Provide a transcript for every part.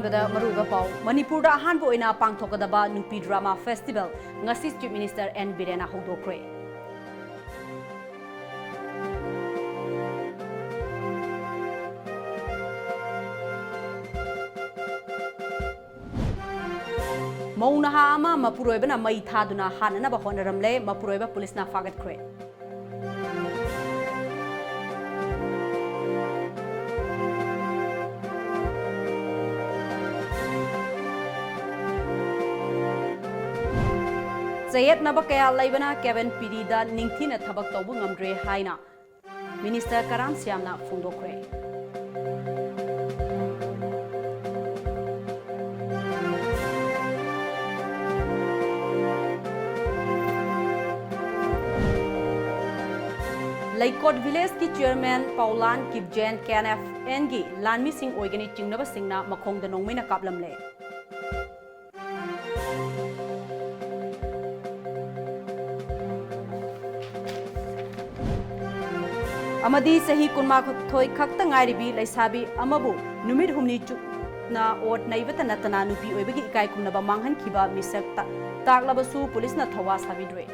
अहानबदा मरुगा पाउ मणिपुर दा अहानबो ओइना पांगथोकदबा नुपी drama festival ngasi chief minister N बिरेना हौदोख्रे मौनहा अमा मपुरोइबना मई थादुना हाननबा होनरमले मपुरोइबा पुलिसना फागतख्रे Sayed Nabakaya Laibana Kevin Pirida Ningtina Tabak Tobu Ngamdre Haina Minister Karam Siamna Fundokre Laikot Village ki Chairman Paulan Kipjen KNF Engi Lanmi Singh Oigani Chingnaba Singna Makong da Nongmina Kaplamle Amadi sahi kunma thoi khakta ngairibi laisabi amabu numit humni chukna ot naibata natana nupi oibagi ikai kumnaba manghan khiba misak taglabasu police na thawa sabidre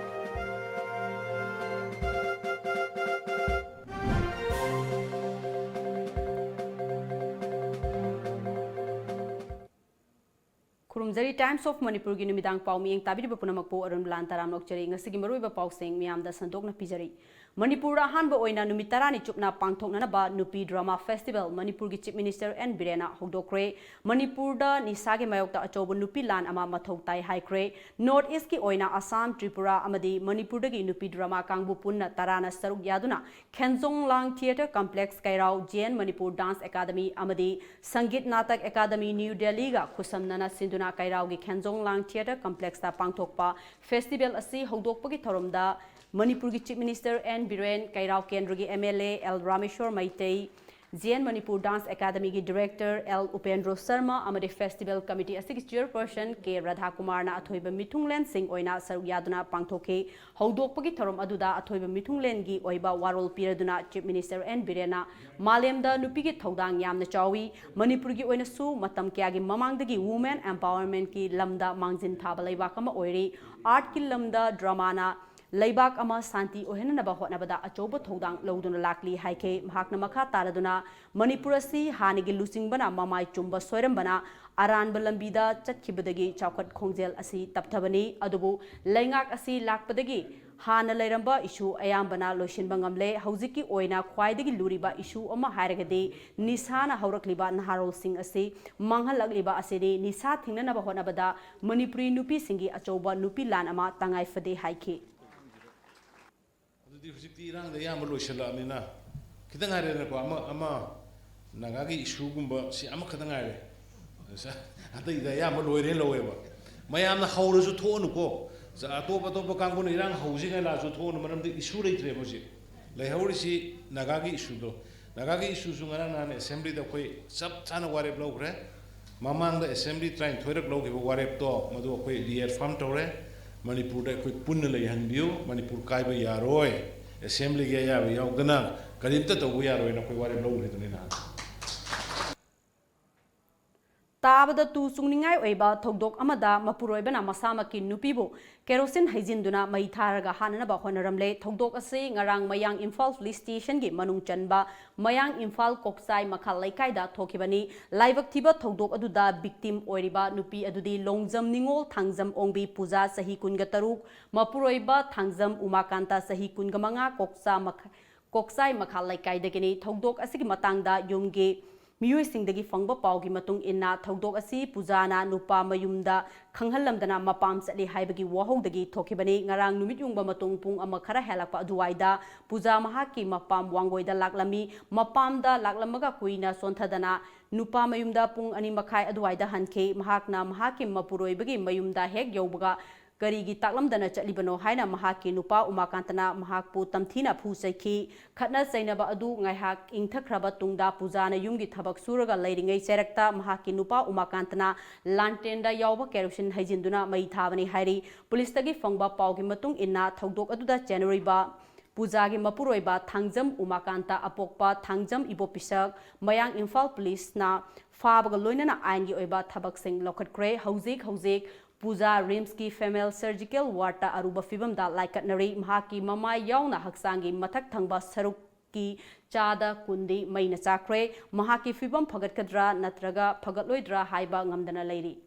Kurumzari Times of Manipur gi numidang paumi eng tabi bapunamakpo ARUNBALA taram nokchari ngasigi maruiba pauseng miyamda sandokna pijari Manipur ahanba oina numit tarani chupna pangthokna ba nupi drama festival Manipur gi chief minister N Birena hogdokre Manipur da nisage mayokta achobo nupi lan ama mathok tai haikre North East ki oina Assam Tripura amadi Manipur da gi nupi drama kangbu punna tarana saruk yaduna Khenzong Lang Theatre Complex Kairao JN Manipur Dance Academy amadi Sangit Natak Academy New Delhi ga khusamnana sinduna Kairao gi Khenzong Lang Theatre Complex ta pangthokpa festival asi hogdokpagi thoromda Manipur gi Chief Minister N Biren Kairao Kendra gi MLA L Rameshwar Maitei JN Manipur Dance Academy gi Director L Upendro Sharma amadi Festival Committee asigi Chairperson K Radha Kumar na athoiba Mithunglen Singh oina saruk yaduna pangthoke howdokpagi thorom aduda athoiba Mithunglen gi oiba warol piraduna Chief Minister N Birena malemda nupi gi thodang yamna chawi Manipur gi oina su matam kya gi mamangdagi women empowerment ki lamda mangjin thaba leiba kama oiri art ki lamda drama na Laibak ama santi ohenaba hotnabada achoba thodang loduna lakli haike mahakna makha taraduna Manipurasi hanigi lusingbana mamai chumba soirambana ARUNBALA lambida chatkhibadagi chawkhat khongjel asi tapthabani adubu laingak asi lakpadagi hana lairamba issue ayambana loishinba ngamle haujiki oina khwaidagi luriba issue ama hairagadi nisana haurakliba naharol sing asi manghalagliba asidi nisa thingnanaba hotnabada Manipuri nupi singi achoba nupi lan ama tangai fade haike Hujikti irang da yamba loishallamina khitang ngare na ko ama nagagi issue gumba si ama khitang ngare sa atai da yamba loire loeba mayam na hawruju thonu ko za atopa kangbu irang hauji ga la ju thonu manam de issue reitre boji lai hawri si nagagi issue do nagagi issue su ngara na assembly da koi sab chana warep logre mamang da assembly train thoirak logi warep to madu koi rear farm tore Manipur da koi punna lai hanbiu Manipur kai ba yaroi Assembly ga ya yaudana kalimta to yaro na koi warep logre to na Tabada tu sungningai oiba thodok amada mapuroibana masamaki nupibu kerosene haijinduna mai tharaga hanana honaramle thodok ase ngarang mayang Imphal police station gi manung chanba mayang Imphal koksai makhal laikai da thokibani laibak thiba thodok aduda victim oiriba nupi adudi longjam ningol thangjam ongbi puja sahi kunga taruk mapuroiba thangjam umakanta sahi kunga manga koksai makhal laikai dagini thodok asigi matangda yumgi Miyoi singdagi fangba paugi matung inna thodok asi pujana nupa mayumda khanghalamdana mapam chali haibagi wahongdagi thokibani ngarang numit yungba matung pung ama khara helakpa aduwaida puja mahaki mapam wangoida laklami mapamda laklamaga kuina sonthadana nupa mayumda pung ani makhai aduwaida hanke mahakna mahaki mapuroibagi mayumda hek yaubaga Garigi taklamdana chatlibano haina mahaki nupa umakantana mahakpu tamthina phusaiki khatna chainaba adu ngaihak ingthakraba tungda pujana yumgi thabak suraga leiringai cherakta mahaki nupa umakantana lantenda yawba kerosene haijinduna mai thabani hairi police tagi fangba paugi matung inna thodok aduda January ba Pujagi Mapuroiba Thangjam Umakanta Apokpa Thangjam Ibopisak Mayang Imphal Police na Fabaga Loinana Aingi Oiba Thabaksing Lokatkre Hauzik Puja Rimski Female Surgical Warta Aruba Fibamda Laikatnari Mahaki Mama Yauna Haksangi Mathak Thangba Saruk ki Chada Kundi Maina Chakre Mahaki Fibam Phagatkadra Natraga Phagatloidra Haiba Ngamdana Leiri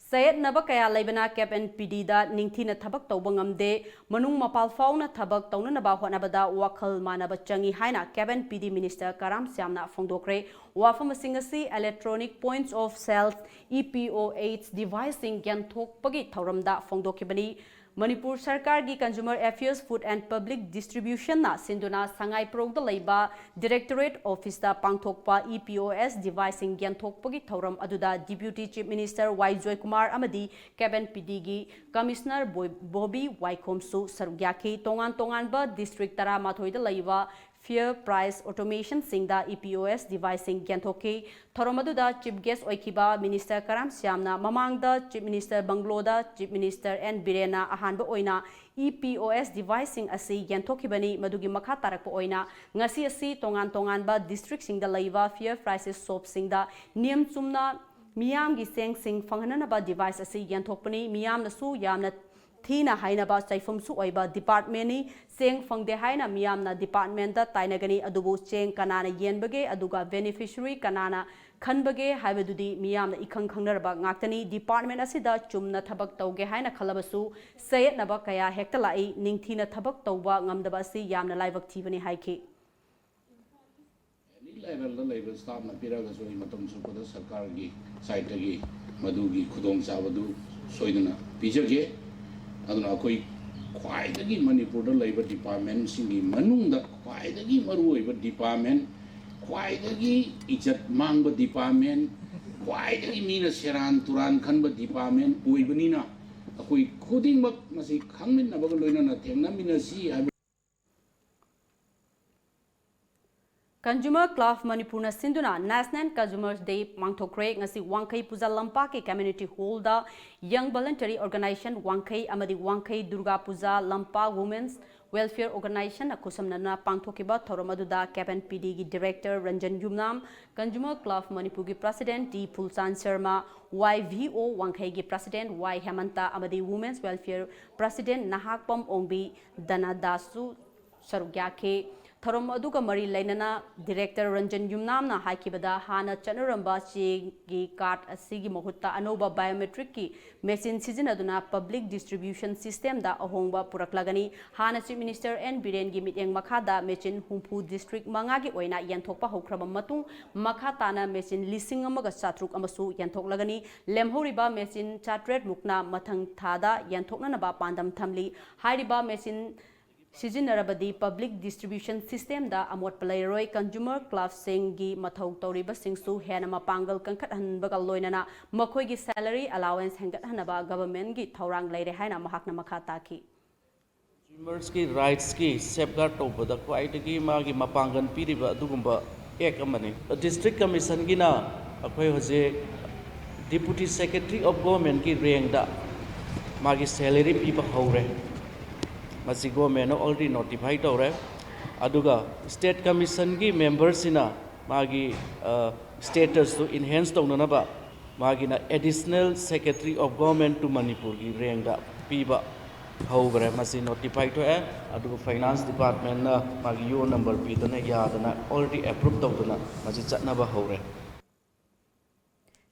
Sayed Naba Kaya Laibana Cap and PD da Ningthina Tabak Taubangamde Manung Mapal Fauna Tabak Taunanaba Honabada Wakal Manaba Changi Haina Cap and PD Minister Karam Siamna Fongdokre Wafamsingasi Electronic Points of Sales EPO8 devising Gantok Pagi Tauramda Fongdokibani Manipur Sarkar gi Consumer Affairs Food and Public Distribution na Sinduna Sangai Progda Laiba Directorate Office da Pangthokpa EPOS devising Ganthokpagi Thauram aduda Deputy Chief Minister Y Joy Kumar amadi Cabinet PD gi Commissioner Bobby Waikomsu Sarugyaki Tongan ba District Tara Mathoida Laiba Fair Price Automation Singda EPOS devising Ganthoki Thoromaduda Chief Guest Oikiba Minister Karam Siamna Mamangda Chief Minister Bangloda Chief Minister N Birena Ahanba Oina EPOS devising asi Ganthokibani Madugi Makha Tarakpa Oina Ngasi asi Tongan ba District Singda Laiva Fair Prices Shop Singda Niam Chumna Miyam gi Seng Sing Fanghana ba device asi Ganthokpani Miyam na su yamna Thina Hainaba Saifumsu Oiba Department ni Seng Fangde Haina Miyamna Department da Tainagani Adubu Cheng Kanana Yenbage Aduga Beneficiary Kanana Khanbage Haibadudi Miyamna Ikhang Khangnarba Ngaktani Department asida Chumna Thabak Tauge Haina Khalabasu Sayed Naba Kaya Hektalai Ningthina Thabak Tauba Ngamdaba si Yamna Laibak Thibani Haiki level the level staff na piraga so matam su pada sarkar gi side gi madugi khudong chabadu soidana pijage aduna koi khwaidagi manipur da laiba department singi manungda khwaidagi maru oiba department khwaidagi ijat mangba department khwaidagi mina seran turan khanba department oibani na akoi khudingmak masi khangmin na baga loina na thengna mina si Consumer Club Manipur na Sinduna National Consumers Day Mangthokre ngasi Wangkai Puja Lampa ke Community Hall da Young Voluntary Organization Wangkai amadi Wangkai Durga Puja Lampa Women's Welfare Organization akusam na pangthokiba thoromaduda Cabinet PD gi Director Ranjan Yumnam Consumer Club Manipur gi President D Pulsan Sharma YVO Wangkai gi President Y Hemanta amadi Women's Welfare President Nahakpam Ongbi Danadasu Sarugyake Thorom aduga mari lainana Director Ranjan Yumnamna haikibada hana chanuramba gi card asigi mohutta anoba biometric ki machine sizinaduna public distribution system da ahongba puraklagani hana Chief Minister N Biren gi miteng makhada machine humpu district manga gi oina yanthokpa hokraba matung makhatana machine lising amaga chatruk amasu yanthoklagani lemhoriba machine chatret mukna mathang thada yanthokna ba pandam thamli hairiba machine Sijinarabadi Public Distribution System da Amot Palairoi Consumer Club Singi Mathau Toriba Singsu Hanama Pangal Kankat Hanbagal Loinana Makoigi Salary Allowance Hangat Hanaba Government gi Taurang Laire Hana Mahakna Makataki Consumers ki rights ki safeguard tobada kwaidagi magi mapangan piriba dugumba ek amani District Commission gi na akhoi hoje Deputy Secretary of Government ki rank da magi salary piba haure Masi government already notified tore aduga State Commission ki members ina magi status to enhance tawna ba magi na Additional Secretary of Government to Manipur ki rank da piba haugre masi notified to aduga Finance Department na magi yo number pi dana yadana already approved tawna masi chatna ba haure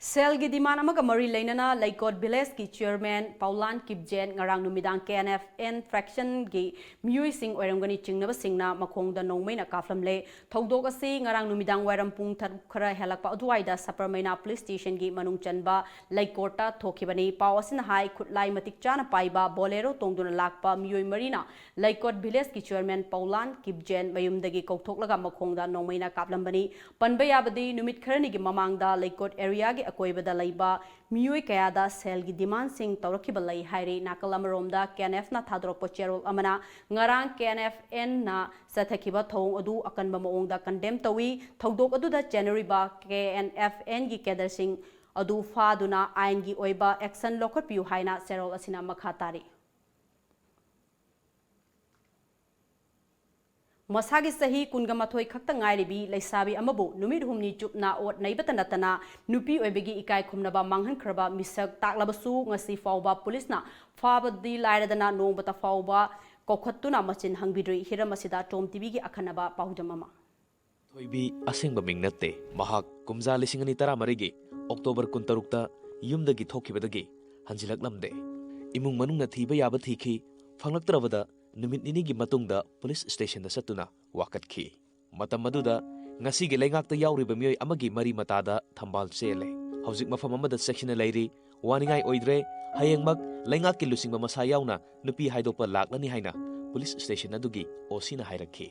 Sel gi demand amaga mari lainana Laikot Village ki Chairman Paulan Kipjen ngarang numidang KNFN fraction gi miyoi sing oirangani chingnaba singna makhongda nongmaina kaflamle thodok asi ngarang numidang wairam pung khara helakpa aduaida Saparmaina Police Station gi manung chanba Laikota thokibani pawasin hai khutlai matik chana paiba bolero tongduna lakpa miyoi marina Laikot Village ki Chairman Paulan Kipjen mayumdagi kauthoklaga makhongda nongmaina kaplambani panbayabadi numit kharani gi mamangda Laikot area gi akoibada laiba miyoi kayada sel gi demand sing tawrakiba lai hairi nakalamaromda KNF na thadrokpa cherol amana ngarang KNFN na sathakiba thong adu akanba maongda condemn tawi thodok adu da January ba KNFN gi kedar sing ꯑꯗꯨ ꯐꯥꯗꯨꯅ ꯑꯥꯏꯟꯒꯤ ꯑꯣꯏꯕ action ꯂꯧꯈꯠꯄꯤꯌꯨ ꯍꯥꯏꯅ ꯆꯦꯔꯣꯜ ꯑꯁꯤꯅ ꯃꯈꯥ ꯇꯥꯔꯤ ꯃꯁꯥꯒꯤ ꯆꯍꯤ 12 ꯈꯛꯇ ꯉꯥꯏꯔꯤꯕꯤ ꯂꯩꯁꯥꯕꯤ ꯑꯃꯕꯨ ꯅꯨꯃꯤꯠ ꯍꯨꯝꯅꯤ ꯆꯨꯞꯅ ꯑꯣꯠ ꯅꯩꯕꯇ ꯅꯠꯇꯅ ꯅꯨꯄꯤ ꯑꯣꯏꯕꯒꯤ ꯏꯀꯥꯏ ꯈꯨꯝꯅꯕ ꯃꯥꯡꯍꯟꯈ꯭ꯔꯕ ꯃꯤꯁꯛ ꯇꯥꯛꯂꯕꯁꯨ ꯉꯁꯤ ꯐꯥꯎꯕ ꯄꯨꯂꯤꯁꯅ ꯐꯥꯕꯗꯤ ꯂꯥꯏꯔꯗꯅ ꯅꯣꯡꯕꯇ ꯐꯥꯎꯕ ꯀꯧꯈꯠꯇꯨꯅ ꯃꯆꯤꯟ ꯍꯪꯕꯤꯗ꯭ꯔꯤ ꯍꯤꯔꯝ ꯑꯁꯤꯗ ꯇꯣꯝ ꯇꯤꯚꯤꯒꯤ ꯑꯈꯟꯅꯕ ꯄꯥꯎꯗꯝ ꯑꯃ ꯊꯣꯏꯕꯤ ꯑꯁꯦꯡꯕ ꯃꯤꯡ ꯅꯠꯇꯦ ꯃꯍꯥꯛ ꯀꯨꯝꯖꯥ 2013ꯒꯤ ꯑꯣꯛꯇꯣꯕꯔ 16ꯇ ꯌꯨꯝꯗꯒꯤ ꯊꯣꯛꯈꯤꯕꯗꯒꯤ ꯍꯟꯖꯤꯜꯂꯛꯂꯝꯗꯦ ꯏꯃꯨꯡ ꯃꯅꯨꯡꯅ ꯊꯤꯕ ꯌꯥꯕ ꯊꯤꯈꯤ ꯐꯪꯂꯛꯇ꯭ꯔꯕꯗ ꯅꯨꯃꯤꯠ ꯅꯤꯅꯤꯒꯤ ꯃꯇꯨꯡꯗ ꯄꯨꯂꯤꯁ ꯁ꯭ꯇꯦꯁꯟꯗ ꯆꯠꯇꯨꯅ ꯋꯥꯀꯠꯈꯤ ꯃꯇꯝ ꯑꯗꯨꯗ ꯉꯁꯤꯒꯤ ꯂꯩꯉꯥꯛꯇ ꯌꯥꯎꯔꯤꯕ ꯃꯤꯑꯣꯏ ꯑꯃꯒꯤ ꯃꯔꯤ ꯃꯇꯥꯗ ꯊꯝꯕꯥꯜ ꯆꯦꯜꯂꯦ ꯍꯧꯖꯤꯛ ꯃꯐꯝ ꯑꯃꯗ ꯆꯦꯛꯁꯤꯟꯅ ꯂꯩꯔꯤ ꯋꯥꯅꯤꯡꯉꯥꯏ ꯑꯣꯏꯗ꯭ꯔꯦ ꯍꯌꯦꯡꯃꯛ ꯂꯩꯉꯥꯛꯀꯤ ꯂꯨꯆꯤꯡꯕ ꯃꯁꯥ ꯌꯥꯎꯅ ꯅꯨꯄꯤ ꯍꯥꯏꯗꯣꯛꯄ ꯂꯥꯛꯂꯅꯤ ꯍꯥꯏꯅ ꯄꯨꯂꯤꯁ ꯁ꯭ꯇꯦꯁꯟ ꯑꯗꯨꯒꯤ ꯑꯣꯁꯤꯅ ꯍꯥꯏꯔꯛꯈꯤ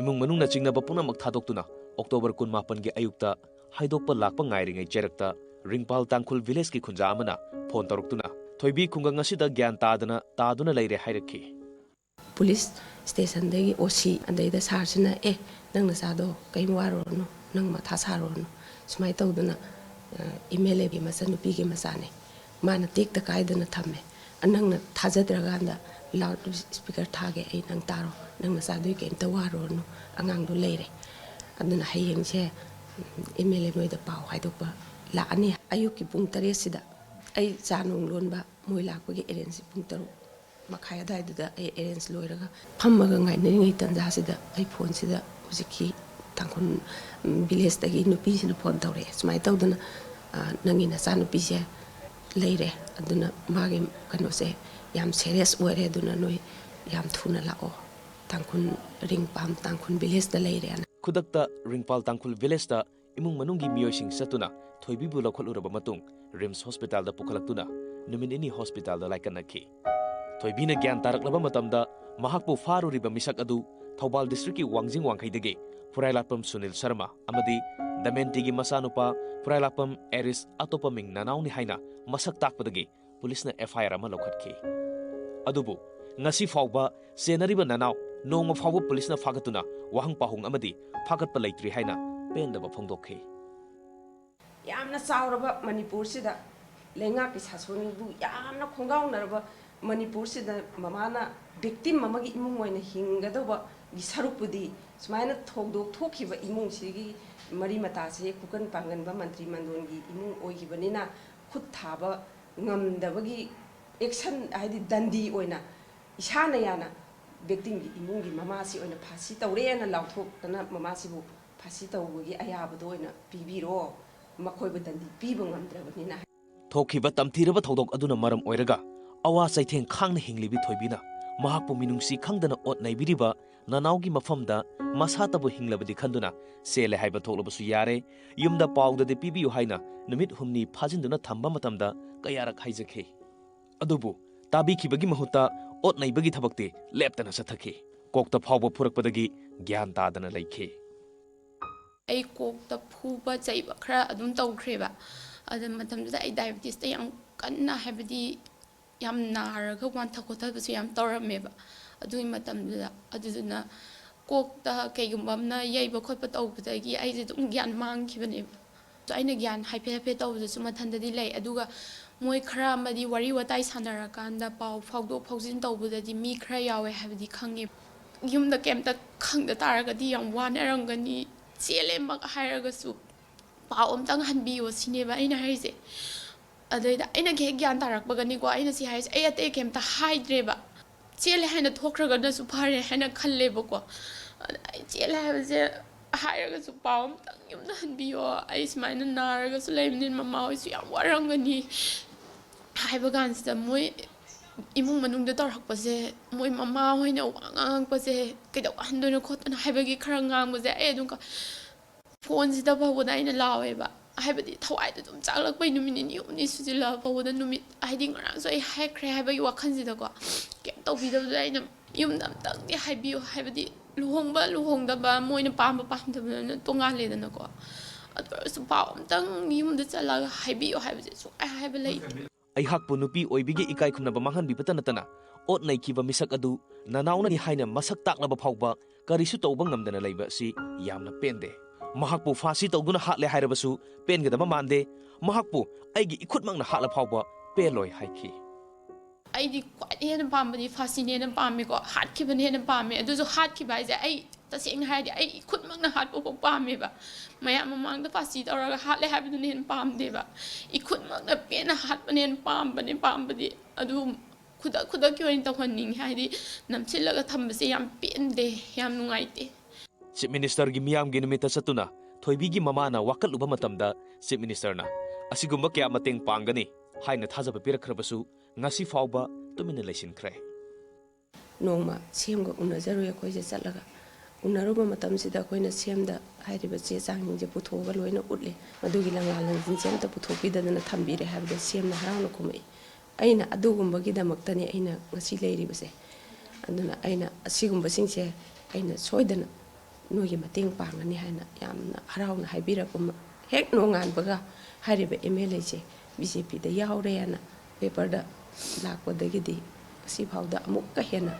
ꯏꯃꯨꯡ ꯃꯅꯨꯡꯅ ꯆꯤꯡꯅꯕ ꯄꯨꯝꯅꯃꯛ ꯊꯥꯗꯣꯛꯇꯨꯅ ꯑꯣꯛꯇꯣꯕꯔ 18ꯒꯤ ꯑꯌꯨꯛꯇ ꯍꯥꯏꯗꯣꯛꯄ ꯂꯥꯛꯄ ꯉꯥꯏꯔꯤꯉꯩ ꯆꯩꯔꯛꯇ ꯔꯤꯡꯄꯥꯜ ꯇꯥꯡꯈꯨꯜ ꯚꯤꯂꯦꯖꯀꯤ ꯈꯨꯟꯖꯥ ꯑꯃꯅ ꯐꯣꯟ ꯇꯧꯔꯛꯇꯨꯅ ꯊꯣꯏꯕꯤ ꯈꯨꯡꯒꯪ ꯑꯁꯤꯗ ꯒ꯭ꯌꯥꯟ ꯇꯥꯗꯨꯅ ꯂꯩꯔꯦ ꯍꯥꯏꯔꯛꯈꯤ ꯄꯨꯂꯤꯁ ꯁ꯭ꯇꯦꯁꯟꯗꯒꯤ ꯑꯣꯁꯤ ꯑꯗꯩꯗ ꯁꯥꯔꯁꯤꯅ ꯅꯪ ꯅꯆꯥꯗꯣ ꯀꯩꯝ ꯋꯥꯔꯨꯔꯅꯨ ꯅꯪ ꯃꯊꯥ ꯁꯥꯔꯨꯔꯅꯨ ꯁꯨꯃꯥꯏꯅ ꯇꯧꯗꯅ MLAꯒꯤ ꯃꯆꯟꯅꯨꯄꯤꯒꯤ ꯃꯆꯥꯅꯦ ꯃꯥꯅ ꯇꯦꯛꯇ ꯀꯥꯏꯗꯅ ꯊꯝꯃꯦ ꯅꯪꯅ ꯊꯥꯖꯗ꯭ꯔꯀꯥꯟꯗ ꯂꯥꯎꯗ ꯁ꯭ꯄꯤꯀꯔ ꯊꯥꯒꯦ ꯑꯩ ꯅꯪ ꯇꯥꯔꯣ ꯅꯪ ꯅꯆꯥꯗꯨꯒꯤ ꯀꯩꯝꯇ ꯋꯥꯔꯨꯔꯅꯨ ꯑꯉꯥꯡꯗꯣ ꯂꯩꯔꯦ ꯑꯗꯨꯅ ꯍꯌꯦꯡꯁꯦ MLA ꯅꯣꯏꯗ ꯄꯥꯎ ꯍꯥꯏꯗꯣꯛꯄ ꯂꯥꯛꯑꯅꯤ ꯑꯌꯨꯛꯀꯤ ꯄꯨꯡ 7ꯁꯤꯗ ꯑꯩ ꯆꯥ ꯅꯨꯡ ꯂꯣꯟꯕ ꯃꯣꯏ ꯂꯥꯛꯄꯒꯤ ꯑꯦꯔꯦꯟꯖ ꯄꯨꯡ 6:30 ꯑꯗꯨꯋꯥꯏꯗꯨꯗ ꯑꯩ ꯑꯦꯔꯦꯟꯖ ꯂꯣꯏꯔꯒ ꯐꯝꯃꯒ ꯉꯥꯏꯅꯔꯤꯉꯩ ꯇꯟꯖꯥꯁꯤꯗ ꯑꯩ ꯐꯣꯟꯁꯤꯗ ꯍꯧꯖꯤꯛꯀꯤ ꯇꯥꯡꯈꯨꯜ ꯚꯤꯂꯦꯖꯇꯒꯤ ꯅꯨꯄꯤꯁꯤꯅ ꯐꯣꯟ ꯇꯧꯔꯛꯑꯦ ꯁꯨꯃꯥꯏꯅ ꯇꯧꯗꯅ ꯅꯪꯒꯤ ꯅꯆꯥꯅꯨꯄꯤꯁꯦ ꯂꯩꯔꯦ ꯑꯗꯨꯅ ꯃꯥꯒꯤ ꯀꯩꯅꯣꯁꯦ ꯌꯥꯝ ꯁꯦꯔꯤꯌꯁ ꯑꯣꯏꯔꯦ ꯑꯗꯨꯅ ꯅꯣꯏ ꯌꯥꯝ ꯊꯨꯅ ꯂꯥꯛꯑꯣ ꯇꯥꯡꯈꯨꯜ ꯔꯤꯡꯄꯥꯝ ꯇꯥꯡꯈꯨꯜ ꯚꯤꯂꯦꯖꯇ ꯂꯩꯔꯦꯅ ꯈꯨꯗꯛꯇ ꯔꯤꯡꯄꯥꯜ ꯇꯥꯡꯈꯨꯜ ꯚꯤꯂꯦꯖꯇ ꯏꯃꯨꯡ ꯃꯅꯨꯡꯒꯤ ꯃꯤꯑꯣꯏꯁꯤꯡ ꯆꯠꯇꯨꯅ ꯊꯣꯏꯕꯤꯕꯨ ꯂꯧꯈꯠꯂꯨꯔꯕ ꯃꯇꯨꯡ ꯔꯤꯝꯁ ꯍꯣꯁꯄꯤꯇꯥꯜꯗ ꯄꯨꯈꯠꯂꯛꯇꯨꯅ ꯅꯨꯃꯤꯠ ꯅꯤꯅꯤ ꯍꯣꯁꯄꯤꯇꯥꯜꯗ ꯂꯥꯏꯀꯠꯅꯈꯤ ꯊꯣꯏꯕꯤꯅ ꯒ꯭ꯌꯥꯟ ꯇꯥꯔꯛꯂꯕ ꯃꯇꯝꯗ ꯃꯍꯥꯛꯄꯨ ꯐꯥꯔꯨꯔꯤꯕ ꯃꯤꯁꯛ ꯑꯗꯨ ꯊꯧꯕꯥꯜ ꯗꯤꯁꯇ꯭ꯔꯤꯛꯀꯤ ꯋꯥꯡꯖꯤꯡ ꯋꯥꯡꯈꯩꯗꯒꯤ ꯐꯨꯔꯥꯏꯂꯥꯛꯄꯝ ꯁꯨꯅꯤꯜ ꯁꯔꯃ ꯑꯃꯗꯤ ꯗꯃꯦꯟꯇꯤꯒꯤ ꯃꯆꯥꯅꯨꯄꯥ ꯐꯨꯔꯥꯏꯂꯥꯛꯄꯝ ꯑꯦꯔꯤꯁ ꯑꯇꯣꯞꯄ ꯃꯤꯡ ꯅꯅꯥꯎꯅꯤ ꯍꯥꯏꯅ ꯃꯁꯛ ꯇꯥꯛꯄꯗꯒꯤ ꯄꯨꯂꯤꯁꯅ FIR ꯑꯃ ꯂꯧꯈꯠꯈꯤ ꯑꯗꯨꯕꯨ ꯉꯁꯤ ꯐꯥꯎꯕ ꯆꯦꯟꯅꯔꯤꯕ ꯅꯅꯥꯎ ꯅꯣꯡꯃ ꯐꯥꯎꯕ ꯄꯨꯂꯤꯁꯅ ꯐꯥꯒꯠꯇꯨꯅ ꯋꯥꯍꯪ ꯄꯥꯎꯍꯪ ꯑꯃꯗꯤ ꯐꯥꯒꯠꯄ ꯂꯩꯇ꯭ꯔꯤ ꯍꯥꯏꯅ ꯄꯦꯟꯗꯕ ꯐꯣꯡꯗꯣꯛꯈꯤ ꯌꯥꯝꯅ ꯆꯥꯎꯔꯕ ꯃꯅꯤꯄꯨꯔꯁꯤꯗ ꯂꯩꯉꯥꯛꯀꯤ ꯁꯥꯁꯣꯟꯕꯨ ꯌꯥꯝꯅ ꯈꯣꯡꯒꯥꯎꯅꯔꯕ ꯃꯅꯤꯄꯨꯔꯁꯤꯗ ꯃꯃꯥꯅ ꯚꯤꯛꯇꯤꯝ ꯑꯃꯒꯤ ꯏꯃꯨꯡ ꯑꯣꯏꯅ ꯍꯤꯡꯒꯗꯧꯕꯒꯤ ꯁꯔꯨꯛꯄꯨꯗꯤ ꯁꯨꯃꯥꯏꯅ ꯊꯧꯗꯣꯛ ꯊꯣꯛꯈꯤꯕ ꯏꯃꯨꯡꯁꯤꯒꯤ ꯃꯔꯤ ꯃꯇꯥꯁꯦ ꯈꯨꯀꯟ ꯄꯥꯡꯒꯟꯕ ꯃꯟꯇ꯭ꯔꯤ ꯃꯟꯗꯣꯟꯒꯤ ꯏꯃꯨꯡ ꯑꯣꯏꯈꯤꯕꯅꯤꯅ ꯈꯨꯠ ꯊꯥꯕ ꯉꯝꯗꯕꯒꯤ ꯑꯦꯛꯁꯟ ꯍꯥꯏꯗꯤ ꯗꯟꯗꯤ ꯑꯣꯏꯅ ꯏꯁꯥꯅ ꯌꯥꯅ ꯚꯤꯛꯇꯤꯝꯒꯤ ꯏꯃꯨꯡꯒꯤ ꯃꯃꯥꯁꯤ ꯑꯣꯏꯅ ꯐꯥꯁꯤ ꯇꯧꯔꯦꯅ ꯂꯥꯎꯊꯣꯛꯇꯅ ꯃꯃꯥꯁꯤꯕꯨ ꯐꯥꯁꯤ ꯇꯧꯕꯒꯤ ꯑꯌꯥꯕꯗꯣ ꯑꯣꯏꯅ ꯄꯤꯕꯤꯔꯣ ꯃꯈꯣꯏꯕꯨ ꯗꯟꯗꯤ ꯄꯤꯕ ꯉꯝꯗ꯭ꯔꯕꯅꯤꯅ ꯊꯣꯛꯈꯤꯕ ꯇꯝꯊꯤꯔꯕ ꯊꯧꯗꯣꯛ ꯑꯗꯨꯅ ꯃꯔꯝ ꯑꯣꯏꯔꯒ ꯑꯋꯥ ꯆꯩꯊꯦꯡ ꯈꯥꯡꯅ ꯍꯤꯡꯂꯤꯕꯤ ꯊꯣꯏꯕꯤꯅ ꯃꯍꯥꯛꯄꯨ ꯃꯤꯅꯨꯡꯁꯤ ꯈꯪꯗꯅ ꯑꯣꯠ ꯅꯩꯕꯤꯔꯤꯕ ꯅꯅꯥꯎꯒꯤ ꯃꯐꯝꯗ ꯃꯁꯥꯇꯕꯨ ꯍꯤꯡꯂꯕꯗꯤ ꯈꯟꯗꯨꯅ ꯆꯦꯜꯂꯦ ꯍꯥꯏꯕ ꯊꯣꯛꯂꯕꯁꯨ ꯌꯥꯔꯦ ꯌꯨꯝꯗ ꯄꯥꯎꯗꯗꯤ ꯄꯤꯕꯤꯌꯨ ꯍꯥꯏꯅ ꯅꯨꯃꯤꯠ ꯍꯨꯝꯅꯤ ꯐꯥꯖꯤꯟꯗꯨꯅ ꯊꯝꯕ ꯃꯇꯝꯗ ꯀꯌꯥꯔꯛ ꯍꯥꯏꯖꯈꯤ ꯑꯗꯨꯕꯨ ꯇꯥꯕꯤꯈꯤꯕꯒꯤ ꯃꯍꯨꯠꯇ ꯑꯣꯠ ꯅꯩꯕꯒꯤ ꯊꯕꯛꯇꯤ ꯂꯦꯞꯇꯅ ꯆꯠꯊꯈꯤ ꯀꯣꯛꯇ ꯐꯥꯎꯕ ꯐꯨꯔꯛꯄꯗꯒꯤ ꯒ꯭ꯌꯥꯟ ꯇꯥꯗꯅ ꯂꯩꯈꯤ ꯑꯩ ꯀꯣꯛꯇ ꯐꯨꯕ ꯆꯩꯕ ꯈꯔ ꯑꯗꯨꯝ ꯇꯧꯈ꯭ꯔꯦꯕ ꯑꯗ ꯃꯇꯝꯗꯨꯗ ꯑꯩ ꯗꯥꯏꯕꯦꯇꯤꯁꯇ ꯌꯥꯝ ꯀꯟꯅ ꯍꯥꯏꯕꯗꯤ ꯌꯥꯝ ꯅꯥꯔꯒ ꯋꯥꯟꯊ ꯈꯣꯠꯊꯕꯁꯨ ꯌꯥꯝ ꯇꯧꯔꯝꯃꯦꯕ ꯑꯗꯨꯒꯤ ꯃꯇꯝꯗꯨꯗ ꯑꯗꯨꯗꯨꯅ ꯀꯣꯛꯇ ꯀꯩꯒꯨꯝꯕ ꯑꯃꯅ ꯌꯩꯕ ꯈꯣꯠꯄ ꯇꯧꯕꯗꯒꯤ ꯑꯩꯁꯦ ꯑꯗꯨꯝ ꯒ꯭ꯌꯥꯟ ꯃꯥꯡꯈꯤꯕꯅꯦꯕ ꯑꯩꯅ ꯒ꯭ꯌꯥꯟ ꯍꯥꯏꯐꯦꯠ ꯇꯧꯕꯗꯁꯨ ꯃꯊꯟꯇꯗꯤ ꯂꯩ ꯑꯗꯨꯒ ꯃꯣꯏ ꯈꯔ ꯑꯃꯗꯤ ꯋꯥꯔꯤ ꯋꯥꯇꯥꯏ ꯁꯥꯟꯅꯔꯀꯥꯟꯗ ꯄꯥꯎ ꯐꯥꯎꯗꯣꯛ ꯐꯥꯎꯖꯤꯟ ꯇꯧꯕꯗꯗꯤ ꯃꯤ ꯈꯔ ꯌꯥꯎꯋꯦ ꯍꯥꯏꯕꯗꯤ ꯈꯪꯉꯦ ꯌꯨꯝꯗ ꯀꯩꯝꯇ ꯈꯪꯗ ꯇꯥꯔꯒꯗꯤ ꯌꯥꯝ ꯋꯥꯅꯔꯝꯒꯅꯤ ꯆꯦꯜꯂꯦꯃꯛ ꯍꯥꯏꯔꯒꯁꯨ ꯄꯥꯎ ꯑꯝꯇꯪ ꯍꯟꯕꯤꯌꯣ ꯁꯤꯅꯦꯕ ꯑꯩꯅ ꯍꯥꯏꯔꯤꯁꯦ ꯑꯗꯩꯗ ꯑꯩꯅ ꯍꯦꯛ ꯒ꯭ꯌꯥꯟ ꯇꯥꯔꯛꯄꯒꯅꯤꯀꯣ ꯑꯩꯅ ꯁꯤ ꯍꯥꯏꯔꯤꯁꯦ ꯑꯩ ꯑꯇꯩ ꯀꯩꯝꯇ ꯍꯥꯏꯗ꯭ꯔꯦꯕ ꯆꯦꯜꯂꯦ ꯍꯥꯏꯅ ꯊꯣꯛꯈ꯭ꯔꯒꯅꯁꯨ ꯐꯔꯦ ꯍꯥꯏꯅ ꯈꯜꯂꯦꯕꯀꯣ ꯑꯗ ꯑꯩ ꯆꯦꯜꯂꯦ ꯍꯥꯏꯕꯁꯦ ꯍꯥꯏꯔꯒꯁꯨ ꯄꯥꯎ ꯑꯝꯇꯪ ꯌꯨꯝꯗ ꯍꯟꯕꯤꯌꯣ ꯑꯩ ꯁꯨꯃꯥꯏꯅ ꯅꯥꯔꯒꯁꯨ ꯂꯩꯕꯅꯤꯅ ꯃꯃꯥ ꯍꯣꯏꯁꯨ ꯌꯥꯝ ꯋꯥꯔꯝꯒꯅꯤ ꯍꯥꯏꯕ ꯀꯥꯟꯁꯤꯗ ꯃꯣꯏ ꯏꯃꯨꯡ ꯃꯅꯨꯡꯗ ꯇꯧꯔꯛꯄꯁꯦ ꯃꯣꯏ ꯃꯃꯥ ꯍꯣꯏꯅ ꯋꯥ ꯉꯥꯡꯉꯛꯄꯁꯦ ꯀꯩꯗꯧ ꯍꯟꯗꯣꯏꯅꯣ ꯈꯣꯠꯇꯣꯏꯅꯣ ꯍꯥꯏꯕꯒꯤ ꯈꯔ ꯉꯥꯡꯕꯁꯦ ꯑꯩ ꯑꯗꯨꯝ ꯐꯣꯟꯁꯤꯗ ꯐꯥꯎꯕꯗ ꯑꯩꯅ ꯂꯥꯎꯋꯦꯕ ꯍꯥꯏꯕꯗꯤ ꯊꯋꯥꯏꯗ ꯑꯗꯨꯝ ꯆꯥꯛꯂꯛꯄꯩ ꯅꯨꯃꯤꯠ ꯅꯤꯅꯤ ꯍꯨꯝꯅꯤ ꯁꯨꯖꯤꯜꯂꯛꯑ ꯐꯥꯎꯕꯗ ꯅꯨꯃꯤꯠ ꯍꯥꯏꯗꯤ ꯉꯔꯥꯡꯁꯨ ꯑꯩ ꯍꯥꯏꯈ꯭ꯔꯦ ꯍꯥꯏꯕꯒꯤ ꯋꯥꯈꯜꯁꯤꯗꯀꯣ ꯀꯩꯝ ꯇꯧꯕꯤꯗꯕꯗꯨꯗ ꯑꯩꯅ ꯌꯨꯝꯗ ꯑꯝꯇꯪꯗꯤ ꯍꯥꯏꯕꯤꯌꯨ ꯍꯥꯏꯕꯗꯤ ꯂꯨꯍꯣꯡꯕ ꯂꯨꯍꯣꯡꯗꯕ ꯃꯣꯏꯅ ꯄꯥꯝꯕ ꯄꯥꯝꯗꯕꯅ ꯇꯣꯡꯉꯥꯜꯂꯦꯗꯅꯀꯣ ꯑꯗꯨ ꯑꯣꯏꯔꯁꯨ ꯄꯥꯎ ꯑꯝꯇꯪ ꯌꯨꯝꯗ ꯆꯠꯂꯒ ꯍꯥꯏꯕꯤꯌꯨ ꯍꯥꯏꯕꯁꯦ ꯁꯨꯡꯍꯥꯏ ꯍꯥꯏꯕ ꯂꯩꯇꯦ ꯑꯩꯍꯥꯛꯄꯨ ꯅꯨꯄꯤ ꯑꯣꯏꯕꯤꯒꯤ ꯏꯀꯥꯏ ꯈꯨꯝꯅꯕ ꯃꯥꯡꯍꯟꯕꯤꯕꯇ ꯅꯠꯇꯅ ꯑꯣꯠ ꯅꯩꯈꯤꯕ ꯃꯤꯁꯛ ꯑꯗꯨ ꯅꯅꯥꯎꯅꯅꯤ ꯍꯥꯏꯅ ꯃꯁꯛ ꯇꯥꯛꯂꯕ ꯐꯥꯎꯕ ꯀꯔꯤꯁꯨ ꯇꯧꯕ ꯉꯝꯗꯅ ꯂꯩꯕ ꯑꯁꯤ ꯌꯥꯝꯅ ꯄꯦꯟꯗꯦ mahakpu fasi tawduna hatle hairabasu pengadama mande mahakpu aigi ikhutmangna hatla phawba peloi haiki ꯑꯩꯗꯤ ꯈ꯭ꯋꯥꯏꯗꯒꯤ ꯍꯦꯟꯅ ꯄꯥꯝꯕꯗꯤ ꯐꯥꯁꯤꯅ ꯍꯦꯟꯅ ꯄꯥꯝꯃꯦꯀꯣ ꯍꯥꯠꯈꯤꯕꯅ ꯍꯦꯟꯅ ꯄꯥꯝꯃꯦ ꯑꯗꯨꯁꯨ ꯍꯥꯠꯈꯤꯕ ꯍꯥꯏꯁꯦ ꯑꯩ ꯇꯁꯦꯡꯅ ꯍꯥꯏꯔꯗꯤ ꯑꯩ ꯏꯈꯨꯠꯃꯛꯅ ꯍꯥꯠꯄꯐꯥꯎ ꯄꯥꯝꯃꯦꯕ ꯃꯌꯥꯝ ꯃꯃꯥꯡꯗ ꯐꯥꯁꯤ ꯇꯧꯔꯒ ꯍꯥꯠꯂꯦ ꯍꯥꯏꯕꯗꯨꯅ ꯍꯦꯟꯅ ꯄꯥꯝꯗꯦꯕ ꯏꯈꯨꯠꯃꯛꯅ ꯄꯦꯟꯅ ꯍꯥꯠꯄꯅ ꯍꯦꯟꯅ ꯄꯥꯝꯕꯗꯤ ꯑꯗꯨ ꯈꯨꯗꯛꯀꯤ ꯑꯣꯏꯅ ꯇꯧꯍꯟꯅꯤꯡꯉꯤ ꯍꯥꯏꯗꯤ ꯅꯝꯁꯤꯜꯂꯒ ꯊꯝꯕꯁꯦ ꯌꯥꯝ ꯄꯦꯟꯗꯦ ꯌꯥꯝ ꯅꯨꯡꯉꯥꯏꯇꯦ Chief Ministergi miyamgi numita satuna thoibigi mamana wakalluba matamda Chief Ministerna asigumba kya mateng pangani haina thajaba pirakhrabasu ngasi fawba tumina leisinkhre nongma semga unajaru yakhoise chatlaga unaruba matamsida koina semda hairiba che changjingje puthoga loina utle madugi langalang jinsemta puthopidadana thambire habda semna harawna kumai aina adugumbagi damaktani aina ngasi leiribase aduna aina asigumba singse aina soidana nogi mateng pangani haina yamna harawna haibirapuma hek nonganbaga hariba MLA che BJP da yaureyana paper da lakwadagidi si phawda amukka hena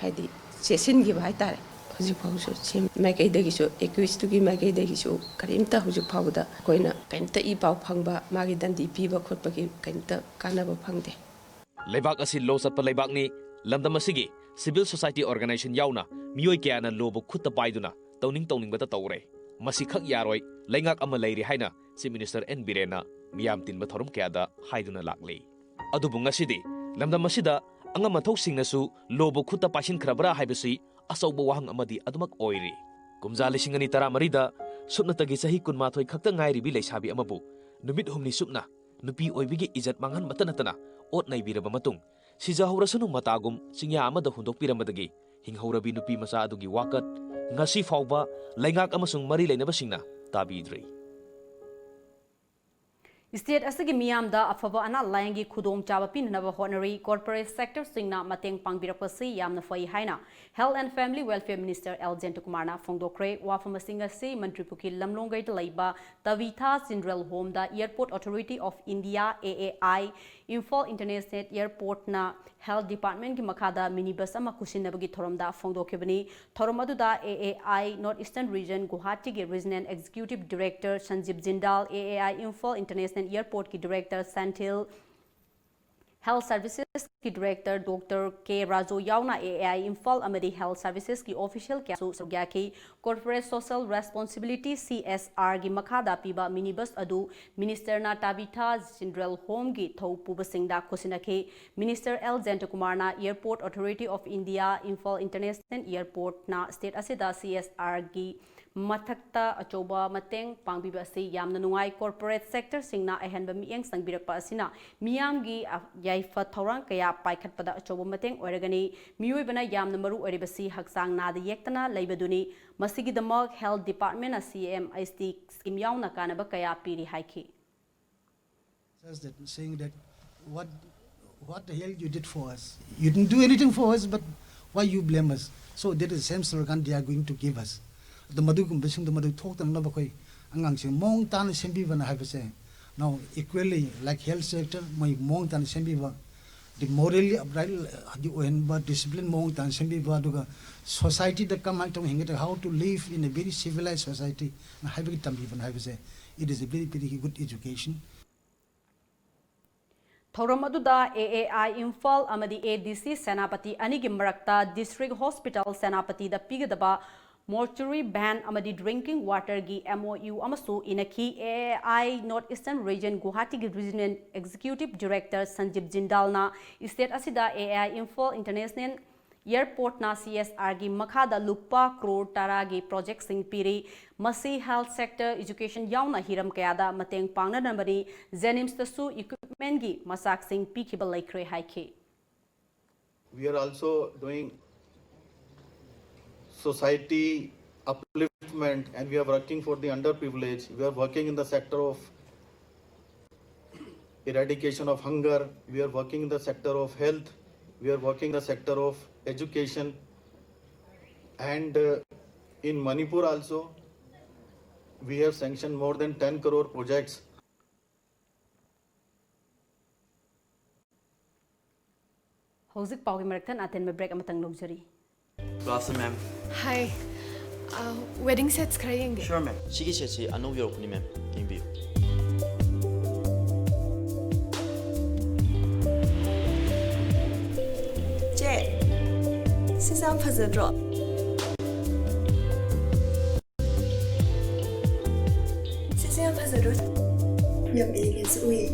haidi sesingi bai tare hujik phawsu sim magai dagisu accused to gi magai dagisu karimta hujik phawda koina kaimta I paw phangba magi dandi piba khotpagi kaimta kanaba phangde leibak asi lo satpa leibak ni lamdam asigi civil society organization yauna miyoi kyana lobu khutta paiduna tawning bata tawre masi khak yaroi leingak ama leiri haina Chief Minister N Birena miyam tinba thorum kyada haiduna lakli adubu ngasidi lamdam asida anga mathok singnasu lobu khutta pasin khrabra haibasi asauba wahang amadi adumak oiri kumja lisingani tara marida supnatagi sahi kunmathoi khakta ngairi bi leisabi amabu numit humni supna nupi oibigi ijat manghan matanatana ot naibiraba matung sija horasanu matagum singya amada hundok piramadagi hinghorabi nupi masa adugi wakat ngasi fawba leingak amasung mari leinaba singna tabidri State asigi miyamda afaba ana layangi khudong chaba pinanaba honori corporate sector singna mateng pangbirapasi yamna fai haina Health and Family Welfare Minister L. Jentukumarna Fongdokre wafama singa se Mantripuki lamlongai laiba Tavitha General Home da Airport Authority of India AAI Imphal International Airport na Health Department ki makada minibus ama kusinabagi thoromda Fongdokibani thoromaduda AAI North Eastern Region Guwahati ki Regional Executive Director Sanjeev Jindal AAI Imphal International Airport ki Director Santil Health Services ki Director Dr. K. Rajo Yauna AAI Imphal Amadi Health Services ki Official Kyasu Sogyaki Corporate Social Responsibility CSR gi Makada Piba Minibus Adu Minister na Tabitha General Home gi Thau Pubasingda Kusinaki Minister L. Jentukumarna Airport Authority of India Imphal International Airport na State Asida CSR gi Mathakta achoba mateng pangbiba si yamna nungai corporate sector singna ahenba mieng sangbirapa asina miyamgi yaifa thorang kaya paikhatpada achoba mateng oiragani miyoibana yamna maru oribasi haksang nada yektana leibaduni masigi damak health department CMIST scheme yauna kanaba kaya piri haiki says that saying that what the hell you did for us, you didn't do anything for us, but why you blame us? So that is the same slogan they are going to give us. The madugum besing the madu talk them never quay angang sing mong tan sembi van have say now equally like health sector my mong tan sembi va the morally upright the when but discipline mong tan sembi va duga society that come out hing how to live in a very civilized society and have it tam even have say it is a very good education. Thoromaduda AAI Imphal amadi ADC Senapati anigi marakta District Hospital Senapati da pigadaba mortuary ban amadi drinking water gi MOU amasu inaki AAI North Eastern Region Guwahati gi Regional Executive Director Sanjeev Jindal na state asida AAI Imphal International Airport na CSR gi makhada lupa crore tara gi project sing piri masi health sector education yauna hiram kayada mateng pangna nambani Jenims tasu equipment gi masak sing pikibal laikre haike. We are also doing society upliftment and we are working for the underprivileged. We are working in the sector of eradication of hunger. We are working in the sector of health. We are working in the sector of education. And in Manipur also, we have sanctioned more than 10 crore projects. Howzik Paugi Maraktan aten me break amatang luxury. Blossom ma'am. Hi. wedding sets khara yenge. Sure, ma'am. Sigi setsi anu yorokuni, ma'am. Yengbiyu. Che, sisam phazadro. Sisam phazadro. Yam elegance ui.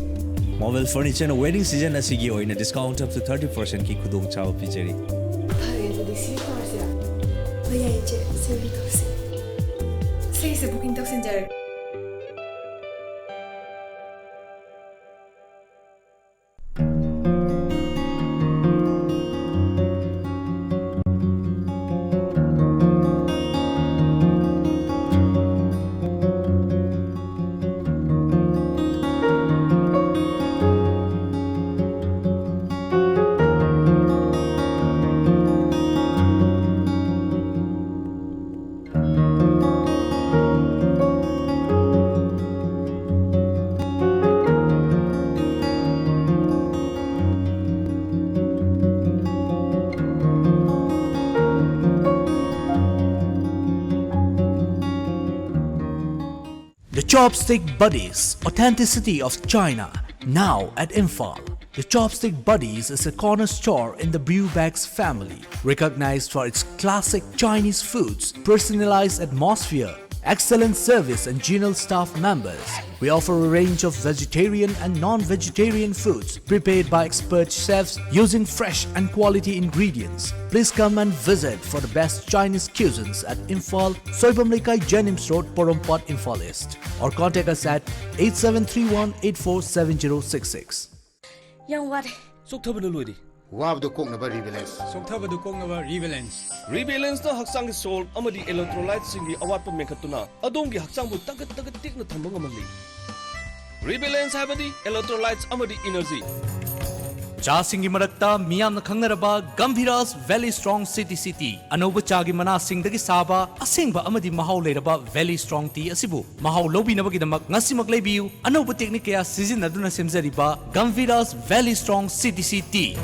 Mobile furniture na wedding season asigi oina discount up to 30% ki khudong chaw pijari. Phare dudi si torsia. Bhaiya che sevi torsi. Sei se booking tak senjar. The Chopstick Buddies, Authenticity of China, now at Imphal. The Chopstick Buddies is a corner store in the Brewbags family, recognized for its classic Chinese foods, personalized atmosphere, excellent service and genial staff members. We offer a range of vegetarian and non-vegetarian foods prepared by expert chefs using fresh and quality ingredients. Please come and visit for the best Chinese cuisines at Imphal, Soibamlekai Jenims Road, Porompat, Imphal East, or contact us at 8731847066. Yang what? Soktabana loidi. Wabdo koknaba rebalance. Soktabadu koknaba rebalance. Rebalance na haksang salt amadi electrolytes singi awat pa mekhatuna adongi haksang bu tagat tikna thamba ngamali. Rebalance habadi electrolytes amadi energy. Chasingi marakta miyam na khangnaraba Gambhiras Valley Strong City Anoba chagi mana singdagi saba asingba amadi mahau leiraba Valley Strong Tea asibu mahau lobi nabagi ngasimak leibiu anoba technique ya sizinaduna semjariba Gambhiras Valley Strong Tea.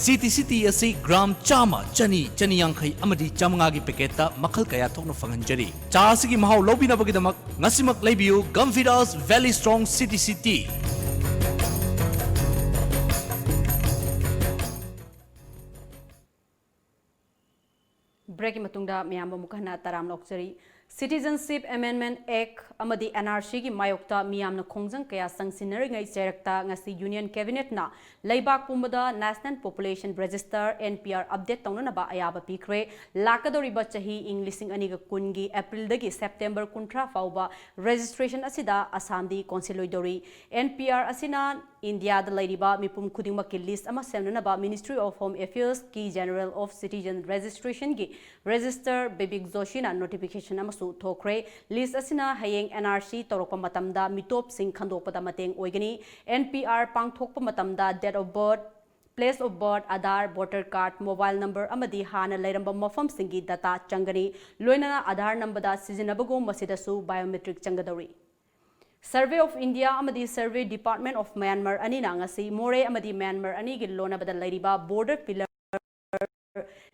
CTCT asi gram chama chani yangkai amadi chamangagi peketa makal kaya thokna fanganjari cha asigi mahau lobi na bagidamak ngasimak leibiu Gambhiras Valley Strong CTCT. Break matungda miyamba mukahna taram lokchari Citizenship Amendment Act amadi NRC gi mayokta miyamna khongjang kaya sangsinari ngai cherakta ngasi Union Cabinet na leibak pumbada National Population Register NPR update tawna ba ayaba pikre lakadori ba chahi Englishing aniga kungi April dagi September kuntra fauba registration asida Assam di consiloidori NPR asina India da lairiba mipum khudingma ki list ama semna ba Ministry of Home Affairs ki General of Citizen Registration gi Register Bibik Joshi na notification ama su thokre list asina hayeng NRC torokpa matamda mitop sing khandokpada mateng oigani NPR pangthokpa matamda date of birth, place of birth, Aadhaar, voter card, mobile number amadi hana lairamba mafam singi data changani loinana Aadhaar number da sizinabagum masidasu biometric changadori. Survey of India amadi Survey Department of Myanmar ani na ngasi more amadi Myanmar ani gi lona badal lairiba border pillar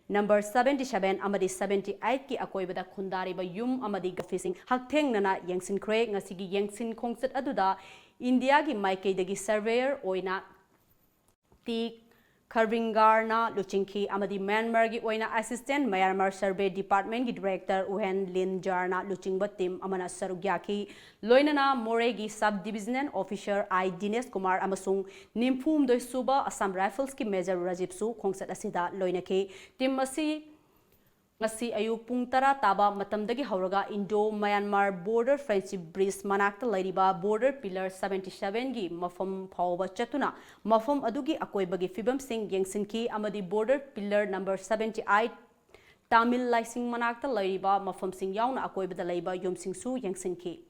number 77 amadi 78 ki akoi bada khundari ba yum amadi gafising haktheng nana yengsin khre ngasi gi yengsin khongsat aduda India gi maikei dagi surveyor oina ti Karbingarna Luchingki amadi Myanmar gi oina assistant Myanmar Survey Department gi director Uhen Lin Jarna Luchingba team amana sarugyaki loinana Moregi subdivisional officer I Dinesh Kumar amasung Nimphum doi suba Assam Rifles ki Major Rajib Su khongsat asida loinaki team masi ngasi ayuk pung tara taba matamdagi hauraga Indo Myanmar border friendship bridge manakta lairiba border pillar 77 gi mafam phawba chatuna mafam adugi akoibagi fibam sing yengsinki amadi border pillar number 78 Tamil laising manakta lairiba mafam sing yauna akoibada laiba yomsing su yengsinki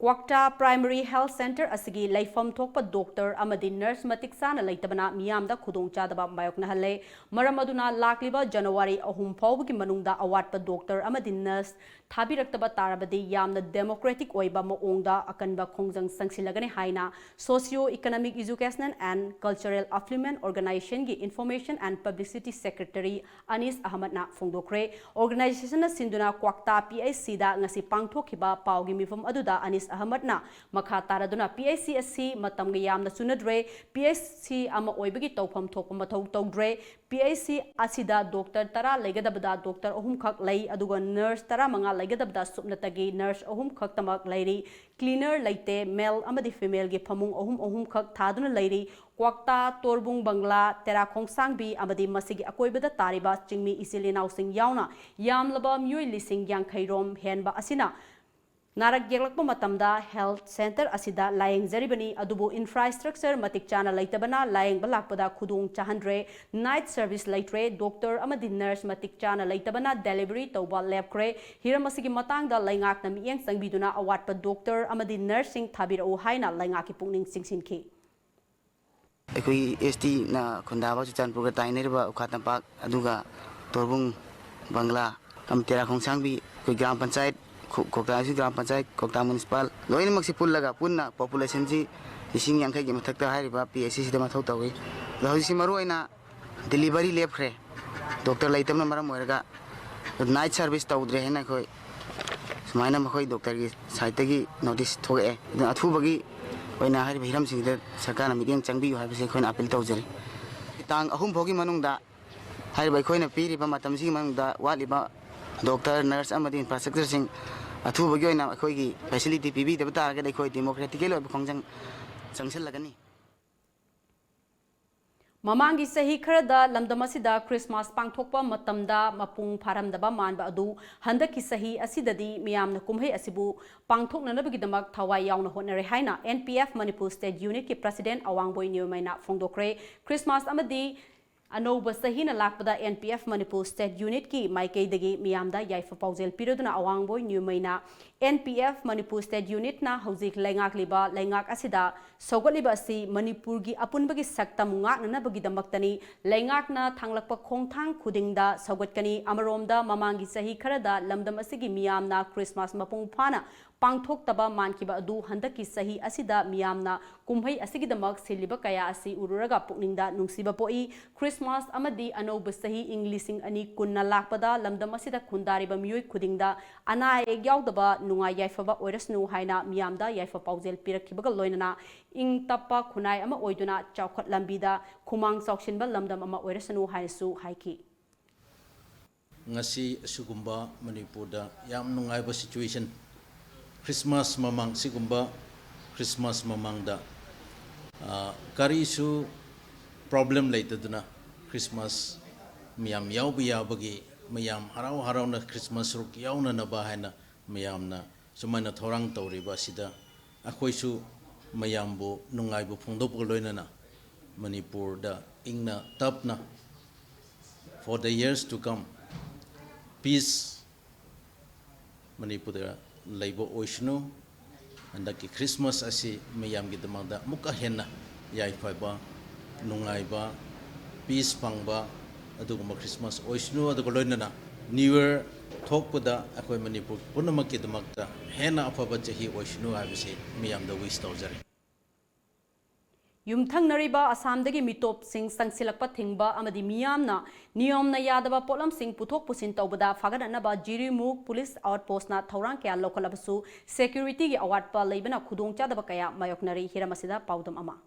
Kwakta Primary Health Center asigi laifam thokpa doctor amadi nurse matik sana laitabana miyamda khudong chadaba mayokna halle maramaduna lakliba January 3 phawgi manungda awatpa doctor amadi nurse थाबिरक्तबा तारबदि यामना democratic ओइबा मओंगदा अकनबा खोंजंग संगसिलगने हाइना socio economic educational and cultural अफ्लुमेंट ऑर्गेनाइजेशन की information and publicity secretary Anis Ahmad ना फोंदोखरे ऑर्गेनाइजेशन सिंधुना क्वाक्ता PIC दा ngasi पांगथोखिबा पावगी मिफम अदुदा अनीस अहमद ना मखा तारदुना PIC असि मतम यामना सुनद्रे PIC अमा ओइबगी तौफम थोप मथौ तौद्रे PIC असिदा डॉक्टर तरा लेगदबदा डॉक्टर अहुम खक लई अदुगा नर्स तरा मंगा लेगदबदा सुपनतगी नर्स अहुम खक तमक लैरी क्लीनर लैते मेल अमदि फीमेल गे फमुंग अहुम खक थादुना लैरी क्वाक्ता तोरबुंग बंगला तेरा खोंगसांगबी अमदि मसिगी अकोइबदा तारिबा चिंगमी इसिलेनाउ सिंग यावना यामलबा म्युई लिसिंग यांखैरोम हेनबा असिना नारक येगलकपा मतमदा हेल्थ सेंटर असिदा लायंगजरिबनी अदुबो इंफ्रास्ट्रक्चर मतिक चाना लैतबना लायंगबा लाकपदा खुदोंग चाहनद्रे नाइट सर्विस लैत्रे डॉक्टर अमदि नर्स मतिक चाना लैतबना डिलीवरी तौबा लेपख्रे हिरम असिगी मतांगदा लैंगाकना मियेंग संगबिदुना अवाटपा डॉक्टर अमदि नर्सिंग थाबिरओ हाइना लैंगाकी पुंगनिंग सिंगसिनखी अखोई ST ना खुंदाबा चुचानपुर ताइनेरबा उखातंपाक अदुगा तोरबुंग बंगला कम तेरा खोंगसांगबी कोई ग्राम पंचायत कोकता ग्राम पंचायत कोकता म्युनिसिपल लोइनमक से पुल्लगा पुन्ना पॉपुलेशन जी लिसिंग यांखै गे मथक्ता हारिबा PIC सिदा मथौ तौई लहौसी मरुइना डिलीवरी लेपख्रे डॉक्टर लैतबना मरम ओरगा नाइट सर्विस तौद्रे हेना खोई सुमाइना मखोई डॉक्टर की साइटगी नोटिस थोगे अथुबगी ओइना हारिबा हिरम सिंगदे सरकारना मिडियम चंगबी हारिबसे खोइना अपील तौजरी तांग अहुम भोगी मनुंगदा हारिबा खोइना पीरिबा मतमसी मनुंगदा वालिबा डॉक्टर नर्स अमदि इंफ्रास्ट्रक्चर सिंग अथुबगी ओइना अखोइगी फैसिलिटी पीबी दब तारगे अखोइ डेमोक्रेटिकल ओइबा खोंजंग संगसल लगनी ममांगी सही खरदा लमदमसिदा क्रिसमस पांगथोकपा मतमदा मपुंग फारमदबा मानबा अदु हंदकी सही असिददी मियामना कुमहै असिबु पांगथोकननबगिदमक थवाई यावना होनरे हाइना NPF मणिपुर स्टेट यूनिट के president अवांगबोई न्यूमैना फोंदोक्रे Christmas अमदि अनौब Sahina लाकपदा NPF Manipur state unit की माइकेदगी मियामदा याइफा पाउजेल पिरोदुना अवांगबोई न्यूमैना NPF मणिपुर स्टेट यूनिट ना हौजिक लैंगाकलिबा लैंगाक असिदा सौगलिबा असि मणिपुर की अपुनबगी सक्तम गाकननबगिदमक्तनी लैंगाकना थांगलकपा खोंथांग खुदिंगदा सौगतकनी अमरोमदा ममांगी सही खरदा लमदम असिगी मियामना क्रिसमस मपुंग फाना पांगथोक्तबा मानकिबा अदु हंदकी सही असिदा मियामना कुमहै असिगिदमक सिलिबा कया असि उरुरगा पुकनिंगदा नुंसिबा पोई क्रिसमस अमदी अनौब सही इंग्लिसिंग अनि कुन्ना लाकपदा लमदम असिदा खुंदारिबा मियोय खुदिंगदा अना एक यावदबा नुंगाई याइफबा ओइरसनु हाइना मियामदा याइफा पाउजेल पिरखिबगा लोइनना इंग तप्पा खुनाय अमा ओइदुना चौखत लंबीदा खुमांग चौक्सिनबा लमदम अमा ओइरसनु हाइसु हाइकी ngasi sugumba manipur da yam nungai ba situation Christmas mamang sigumba Christmas mamang da kari su problem laitaduna Christmas miyam yaw biya bagi miyam harau na Christmas ruk yauna na ba haina miyam na sumana thorang tawriba sida akhoi su mayam bu nungai bu phongdop loina na Manipur da ingna tapna for the years to come peace Manipur da laibo oishnu andaki Christmas asi mayam gi damada muka henna yai phaiba nungai ba peace pangba aduguma Christmas oishnu adugo loina new year thokpada akoi Manipur punamak ki damakta hena afaba jahi oishnu habise mayam da wish tawjari युमथंगनरिबा आसामदगी मिटोप Singh संगसिलकपा थिंगबा अमदि मियामना नियमना यादबा pollen Singh पुथोक पुसिन तौबदा फागदनबा जिरिमुक police आउटपोस्टना थौरांग कया लोकलबसु security गी award पा लेबना खुदोंग चादबा कया मायोकनरी हिरमसिदा पाउदम अमा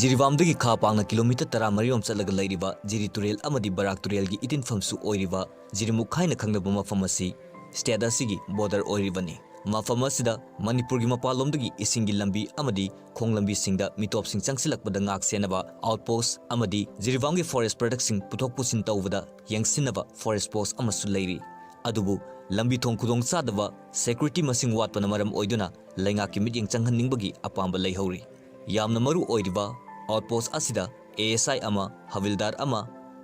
जिरीवामदगी खा पांगना kilometre 10 Maryam चलग लैरिबा Jiri तुरेल अमदि Barack तुरेल गी इतिन फमसु ओइरिबा जिरिमुक खाइना खंगदबा मफमसी state असिगी border ओइरिबनी मफम असिदा Manipur की मपालोमदगी इसिंगी लंबी अमदी खोंग लंबी सिंगदा मिटोप सिंग चंगसिलकपदा ngaक सेनबा आउटपोस्ट अमदी जिरिवांगी फॉरेस्ट प्रोडक्ट सिंग पुथोक पुसिन तौबदा यंगसिनबा फॉरेस्ट पोस्ट अमसु लैरी अदुबु लंबी थोंग खुदोंग चादबा सिक्युरिटी मसिंग वाटपना मरम ओइदुना लैंगा की मिटिंग चंगहनिंगबगी अपांबा लैहौरी यामना मरु ओइरिबा आउटपोस्ट असिदा ASI अमा हविलदार अमा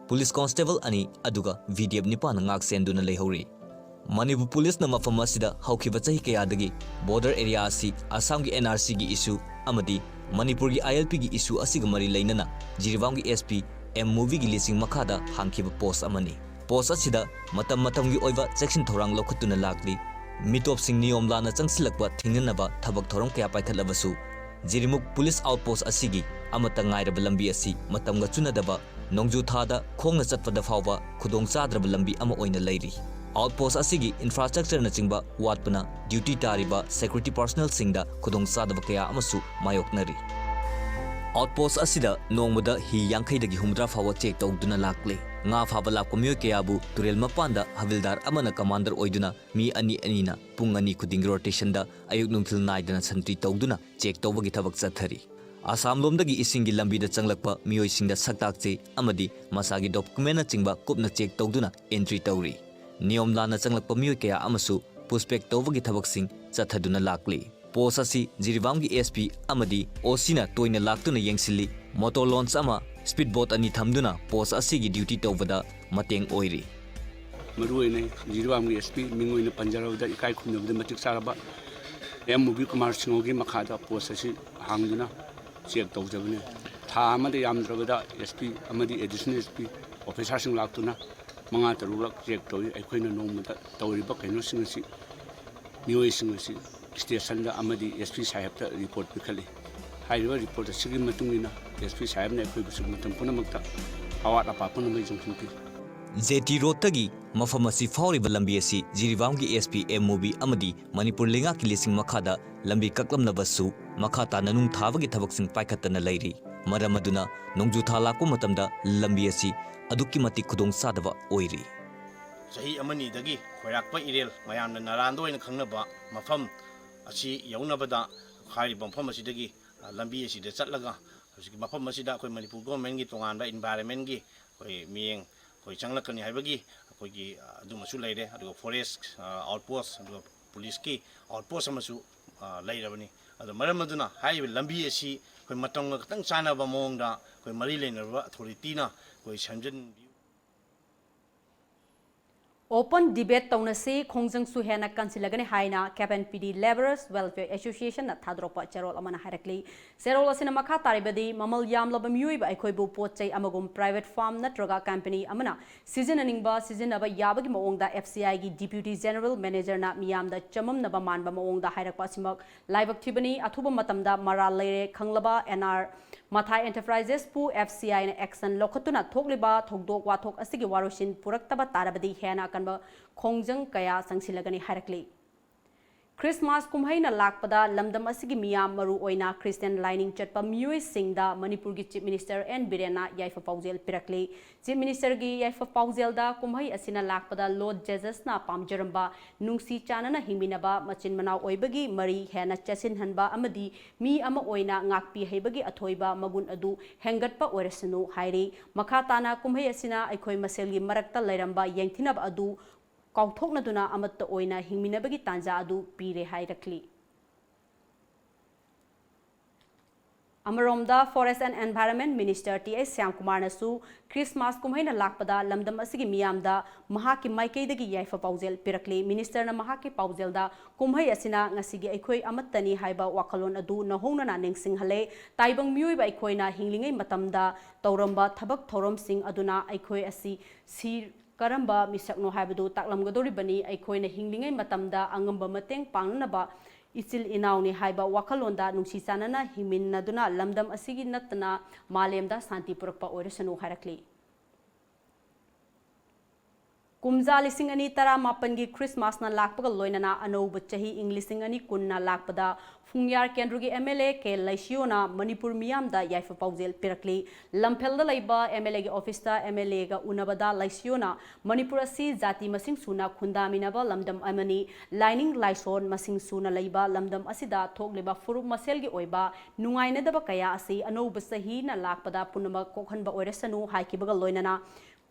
पुलिस कांस्टेबल अनि अदुगा VDF निपान ngaक सेंदुना लैहौरी मणिपुर पुलिस न मफम असिदा हौखिबा चही कयादगी बॉर्डर एरिया असि असम की NRC की इशू अमदी मणिपुर की ILP की इशू असिग मरी लैनना जिरीवाम की SP M movie gi lising makhada hangkiba post amani post asida matam gi oiba section thorang lokhutuna lakli mitop sing niyom lana changsilakwa thingnaba thabak thoram kaya paikhatlabasu jirimuk police outpost asigi amata ngairaba lambi asi matamga chunadaba nongju thada khongna chatpada fawba khudong chadraba lambi ama oina leiri outpost asigi infrastructure na chingba watpana duty tariba security personnel singda khudong chadaba kaya amasu mayoknari outpost asida nongmuda hi yankaidagi humdra fawa check tawduna lakle nga phaba lak komyo keyabu turel mapanda havildar amana commander oiduna mi ani anina pung ani khuding rotation da ayuk nungthil naidana santri tawduna check tawbagi thabak chathari asam lomdagi isingi lambi da changlakpa miyoi singda saktakche amadi masagi document na chingba kupna check tawduna entry tawri niyom lana changlakpa miyoi kaya amasu puspek tawbagi thabak sing chathaduna lakli post asi jiribamgi SP amadi osina toina laktuna yengsili motor launch ama speedboat ani thamduna post asigi duty tawbada mateng oiri maruine jiribamgi SP mingoina panjarawda ikai khunabda matik saraba M movie kumar singogi makhada post asi hangduna check tawjabne tha amade yamdrabada SP amadi additional SP officer sing laktuna manga tarulak check tawi aikoina nomada tawriba kaino singasi miyoi singasi station da amadi SP sahib ta report pikhali haiba report asigi matungina SP sahib ne koi busum matam punamakta awat apa punamai jungthunti JT Road tagi mafamasi fauriba lambi asi jiribamgi SP M movie amadi Manipur lenga ki lising makhada lambi kaklamnabasu makhata nanung thabagi thabaksing paikhatana leiri maramaduna nongju thala ko matamda lambi asi adukki mati khudong sadaba oiri sahi amani dagi khoirakpa irel mayamna narando ina khangnaba mafam asi yaunabada khari bomfam asi dagi lambi asi de chatlaga hosiki mafam asi da khoi Manipur government gi tonganba environment gi khoi mieng khoi changlakani haibagi khoi gi adumasu leire adu forest outpost adu police ki outpost amasu leirabani adu maramaduna haibe lambi asi khoi matong tang chana ba mongda khoi mari leinarba authority na khoi sanjan Open debate taunasi khongjang su hena kansilagani haina Capen PD Laborers Welfare Association na thadropa charol amana harakli serol asina makha taribadi mamal yamlaba miyuiba aikhoibu potchai amagum private farm natroga company amana seasoning ba yabagi maongda FCI gi Deputy General Manager na miyamda chamam naba manba maongda hairakpa simak laibak thibani athuba matamda maral leire khanglaba NR Mathai Enterprises pu FCI na action lokhatuna thokliba thokdok wathok asigi waroshin puraktaba tarabadi hena kanba khongjang kaya sangsilagani harakli Christmas kumhaina lakpada lamdam asigi miyam maru oina Christian lining chatpa miyoi singda Manipur gi Chief Minister N Birena yaifa paujel pirakli Chief Minister gi yaifa paujel da kumhai asina lakpada Lord Jesus na pamjaramba nungsi chanana himinaba machin manau oibagi mari hena chasin hanba amadi mi ama oina ngakpi haibagi athoiba magun adu hengatpa oresanu hairi makhatana kumhai asina aikhoi maselgi marakta lairamba yengthinab adu kauthoknaduna amatta oina hingminabagi tanja adu pire hairakli Amaromda Forest and Environment Minister T.S. Syamkumar nasu Christmas kumhaina lakpada lamdam asigi miyamda mahaki maikeidagi yaifa paujel pirakli minister na mahaki paujelda kumhai asina ngasigi aikhoi amattani haiba wakalon adu nahongna na ningsinghale taibang miyoi ba aikhoina hinglingai matamda tauramba thabak thorom sing aduna aikhoi asi sir karamba misakno haibadu taklamgadori bani aikhoina hinglingai matamda angamba mateng pangnaba ichil inauni haiba wakalonda nungsi chanana himinaduna lamdam asigi natna malemda santi purakpa oiresanu harakli Kumza lising ani tara mapangi Christmas na lakpaga loinana anouba chahi Englishing ani kunna lakpada fungyar kendrugi MLA ke laisiona Manipur miyamda yaifa paujel pirakli lamphelda laiba MLA gi office ta MLA ga unabada laisiona Manipur asi jati masing suna khundaminaba lamdam amani lining laison masing suna laiba lamdam asida thokleba furup masel gi oiba nungaina daba kaya asi anouba sahi na lakpada punama kokhanba oiresanu haikibaga loinana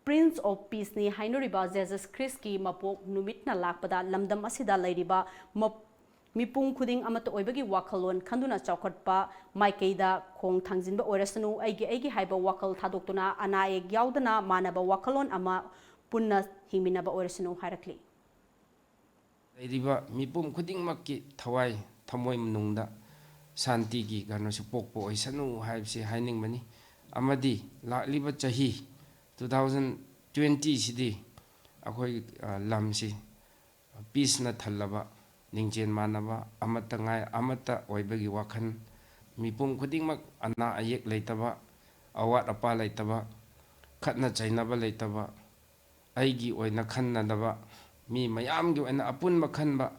Prince of Peace ni hainuriba Jesus Christ ki mapok numit na lakpada lamdam asida lairiba mipung khuding amata oibagi wakalon khanduna chawkhatpa maikeida khong thangjinba oirasanu aigi haiba wakal thadoktuna anaek yaudana manaba wakalon ama punna himinaba oirasanu harakli lairiba mipum khuding makki thawai thamoi mnungda shanti gi gano su pokpo oisanu haibsi haining mani amadi lakliba chahi 2020 sidi akhoi lamsi peace na thallaba ningjen manaba amata ngai amata oibagi wakhan mipum khudingmak ana ayek leitaba awat apa leitaba khatna chainaba leitaba aigi oina khannadaba mi mayamgi oina apunba khanba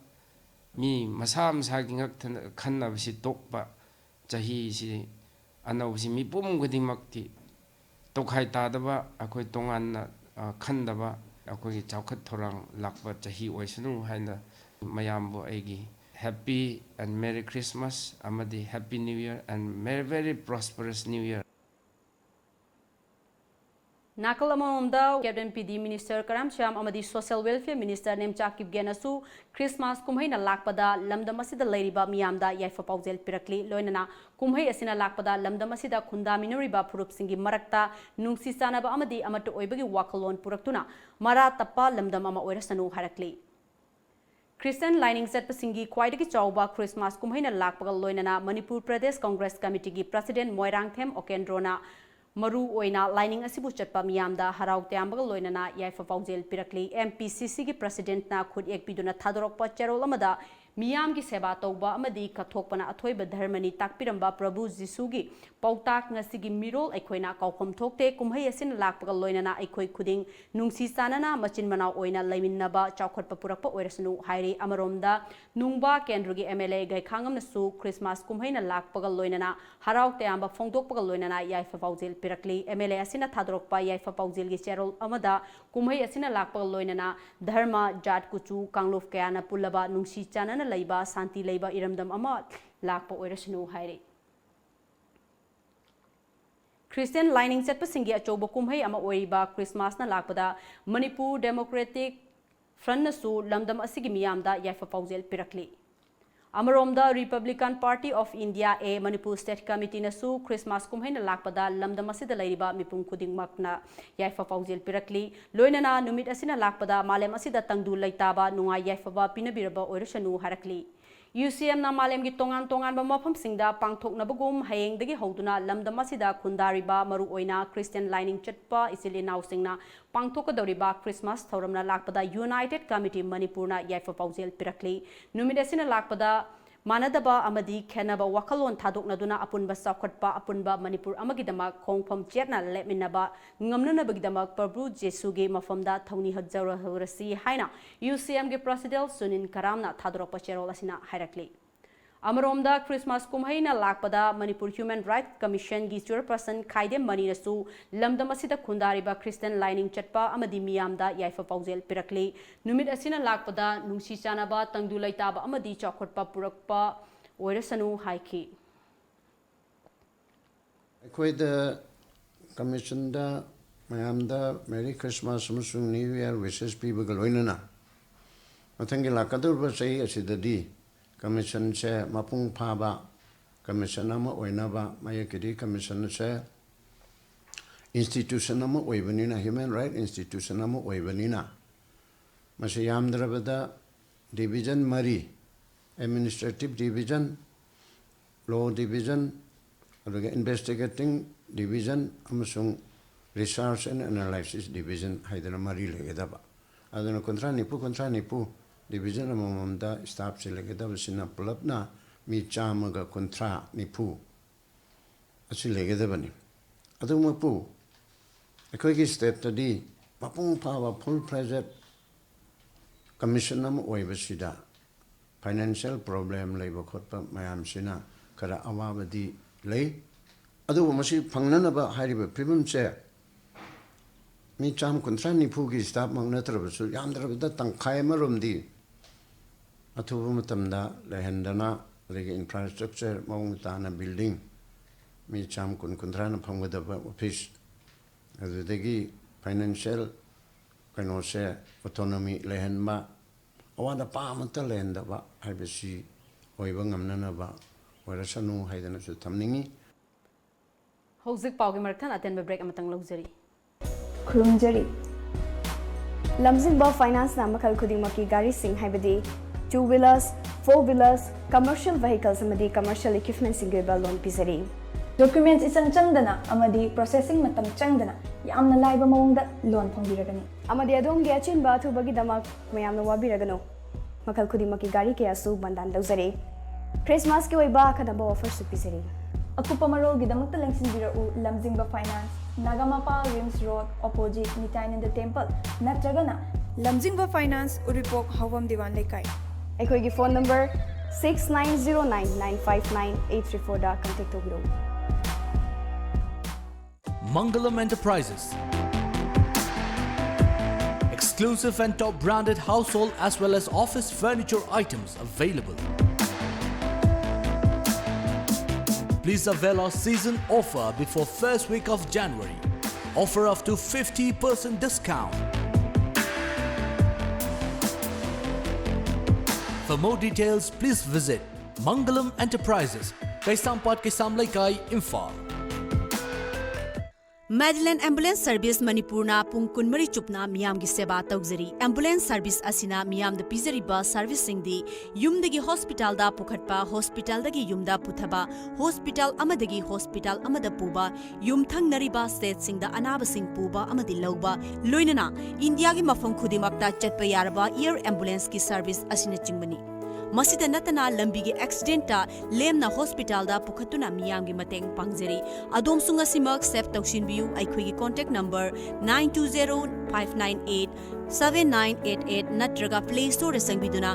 mi masa masagi ngak khannabasi tokba chahi si anausi mipum khudingmakti tokhai tadaba akhoi tonganna khandaba akhoi chawkhat thorang lakba chahi oisunu haina mayambo aigi happy and merry Christmas amadi happy new year and very prosperous new year. Nakal amamda Cabinet PD Minister Karam Sham amadi Social Welfare Minister Nemchakib Genasu Christmas kumhai na lakpada lamdam asida leiriba miyamda yaifa paujel pirakli loinana kumhai asina lakpada lamdam asida khunda minoriba phurup singi marakta nungsi sanaba amadi amatu oibagi wakalon puraktuna mara tappa lamdam ama oirasanu harakli. Christian lining set pasingi kwaidagi chawba Christmas kumhaina lakpagal loinana Manipur Pradesh Congress Committee gi President Moirangthem Okendrona maru oina lining asibu chatpa miyamda harau teambagal loinana yaifa paujel pirakli MPCC gi President na khud ekpiduna thadorokpa cherol amada miyam gi seba tauba amadi kathokpana athoiba dharmani takpiramba Prabhu Jisu gi pautak ngasigi mirol aikhoina kaukhom thokte kumhai asin lakpagal loinana aikhoi khuding nungsi sanana machin mana oina laiminnaba chawkhatpa purakpa oirasnu hairi amaromda nungba kendrugi MLA gaikhangam nasu Christmas kumhaina lakpagal loinana harau teamba phongdokpagal loinana yaifa paujel pirakli MLA asina thadorokpa yaifa paujel gi cherol amada kumhai asina lakpagal loinana dharma jat kuchu kangluf kayana pulaba nungsi chanana laiba santi laiba iramdam ama lakpa oirasnu hairi. Christian lining set pasingi achoba kumhai ama oiriba Christmas na lakpada Manipur Democratic Front nasu lamdam asigi miyamda yaifa paujel pirakli. Amaromda Republican Party of India A Manipur State Committee nasu Christmas kumhai na lakpada lamdam asida lairiba mipum khudingmakna yaifa paujel pirakli loinana numit asina lakpada malem asida tangdu laitaba nungai yaifaba pinabiraba oirasanu harakli. UCM na malem gi tongan ba mafam singda pangthoknabagum hayengdagi hoduna lamdam asida khundariba maru oina Christian lining chatpa isilinaw singna pangthokadoriba Christmas thoramna lakpada United Committee Manipurna yaifa paujel pirakli numidasina lakpada manadaba amadi khenaba wakalon thadoknaduna apunba sakhatpa apunba Manipur amagidama khongpham chetna leminaba ngamnanabagidama Prabhu Jesu ge mafamda thawni hajjara horasi haina UCM ge President Sunin Karamna thadorokpa cherol asina hairakli. Amaromda Christmas kumhaina lakpada Manipur Human Rights Commission gi chairperson Khaidem Mani nasu lamdam asida khundariba Christian lining chatpa amadi miyamda yaifa paujel pirakli numit asina lakpada nungsi chanaba tangdu laitaba amadi chawkhatpa purakpa oirasanu haiki. Akoida commission da mayamda Merry Christmas amasung New Year wishes pibaga loinana mathangi lakadurba sei asidadi Commission se mapung phaba commission ama oinaba mayakidi commission se institution ama oibanina human right institution ama oibanina mase yamdrabada division mari administrative division law division aduga investigating division amasung research and analysis division haidana mari legedaba aduna kontra nipu division amamamda staff se legedabasina pulapna mi chamaga kontra nipu asi legedabani adumapu akoigi state tadi mapung phawa full project commission am oibasida financial problem leiba khotpa mayam sina kara awabadi lei adu masi phangnanaba hariba problem che mi cham kontra nipu gi staff magnatrabasu yamdrabada tangkhai maromdi athubu matamda lehendana legi infrastructure maungtana building mi cham kundrana phangwadaba office adudagi financial kanose autonomy lehenma awada pamata lehendaba haibasi oiba ngamnanaba oirasanu haidana su thamningi hauzik paugi marthan atenba break amatang lawjari khurumjari lamjingba finance na makal khudingmaki gari sing haibadi 2-wheelers, 4-wheelers, commercial vehicles amadi commercial equipment single loan pizari. documents isang changdana amadi processing matam changdana yamna laiba mawongda loan phongbiragani amadi adom gi achinba thubagi damak mayamna wabiragano makal khudimaki gari ke asu bandan lawzare Christmas ki oiba khadaba offer su pisari akupa marol gi damak lengsin biru lamjingba finance Nagamapa Rims Road opposite Nitainanda Temple natragana lamjingba finance uripok hawam diwan lekai aikoigi phone number 6909959834 da contact tobiro Mangalam Enterprises. Exclusive and top branded household as well as office furniture items available. Please avail our season offer before first week of January. Offer up to 50% discount. For more details, please visit Mangalam Enterprises, Kaisampat Kaisam Laikai, Imphal. Madeline Ambulance Service Manipurna pung kunmari chupna miyam gi seba tawzari ambulance service asina miyam da pizari ba service singdi yumdagi hospital da pukhatpa hospital dagi yumda puthaba hospital amadagi hospital amada puba yumthang nariba state singda anaba sing puba amadi lawba loinana India gi mafam khudimakta chatpa yaraba air ambulance ki service asina chingbani Masida natana lambi gi accident ta lemna hospital da pukhatuna miyam gi mateng pangjari adom sunga simak save tawsin biu aikhoi gi contact number 9205987988 natraga play store sangbiduna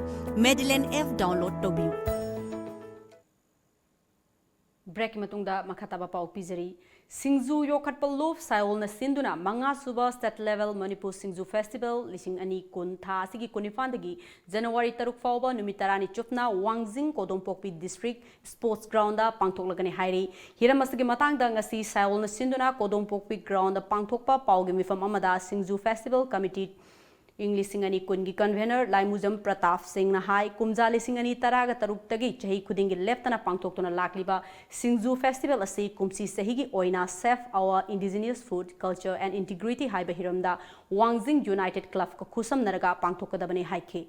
Medline F download tobiu break matungda makhataba pau pizari Singzu yokhatpal lof sayol na sinduna manga suba state level Manipur Singzu Festival lising ani kun tha asigi kunifandagi January 3 fauba numitarani chupna Wangjing Kodompokpi district sports ground da pangthoklagani hairi hiramasigi matangda ngasi sayol na sinduna Kodompokpi ground da pangthokpa paugi mifam amada Singzu Festival committee English Singani Kungi convener Laimuzam Pratap Singh na hai Kumjali Singani Taraga Taruktagi Chahi Kudingi Leptana Pangtoktona Lakliba Singzu Festival Asi Kumsi Sahigi Oina Safe Our Indigenous Food Culture and Integrity Haiba Hiramda Wangjing United Club ko Kusam Naraga Pangtokadabani Haike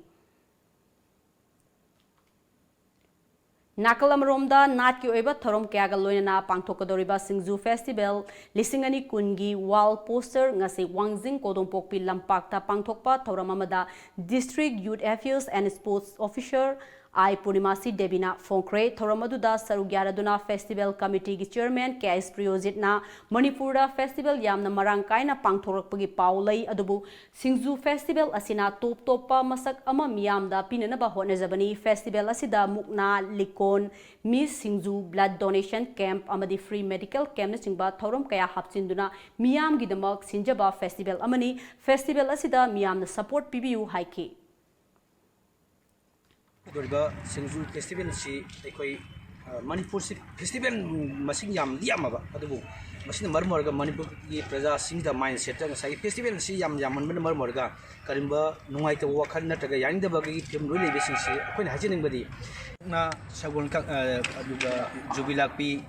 Nakalamromda Nat ki oiba thorom kyaga loinana pangthokadoriba Singzu Festival lisingani kungi wall poster ngasi Wangjing Kodompokpi lampakta pangthokpa thoram amada District Youth Affairs and Sports Officer I Purnimasi Debina Fonkre Thoromaduda Sarugyaraduna Festival Committee ki Chairman KS Priyojitna Manipura Festival Yamna Marangkaina Pangthorakpagi Paulai adubu Singzu Festival asina top topa masak ama miyamda pinanaba honajabani Festival asida mukna likon Miss Singzu Blood Donation Camp amadi Free Medical Camp na singba thorom kaya hapchinduna miyam gidamak sinjaba Festival amani Festival asida miyamna support pibiu haike Doriba Singzu Festival si ekoi Manipur si festival masing yam liamaba adubu masina marmorga Manipur gi praja singda mindset nga sai festival si yam man marmorga karimba nungai ta wakhan nataga yainda bagi film role be sing si ekoi hajining badi na sagon ka aduga jubilakpi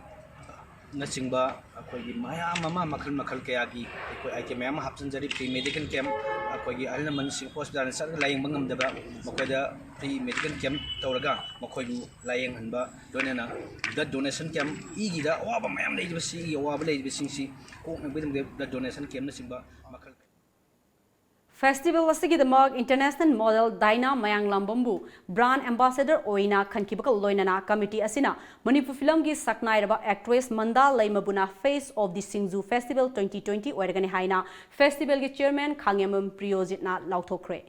na singba ekoi gi maya mama makal kaya gi ekoi item maya hapsan jari free medical camp ekoi gi alna man sing hospital sa laying bangam daba makoida free medical camp tauraga makoidu layeng hanba donena blood donation camp igida waba mayam leidba si waba leidba singsi ko ngbedum blood donation camp na singba makal Festival asigi damak international model Daina Mayang Lambambu brand ambassador oina khankibakal loinana committee asina Manipur film gi saknairaba actress Manda Laimabuna face of the Singzu Festival 2020 oirgani haina festival gi chairman Khangyamam Priyojitna lauthokre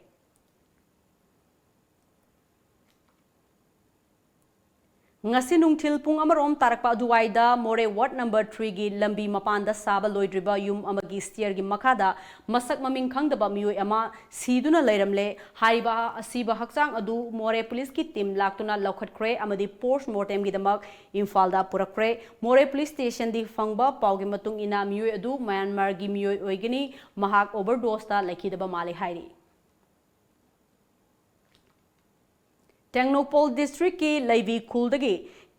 ngasi nungthil pung amarom tarakpa duwaida more ward number 3 gi lambi mapanda saba loidriba yum amagi steer gi makada masak maming khangdaba miyoi ama siduna leiramle haiba asiba hakchang adu more police ki team laktuna lokhatkre amadi post mortem gi damak infalda purakre more police station di fangba pawgi matung ina miyoi adu Myanmar gi miyoi oigini mahak overdose ta lakhidaba male hairi Tengnopol district ki Laivi Kuldagi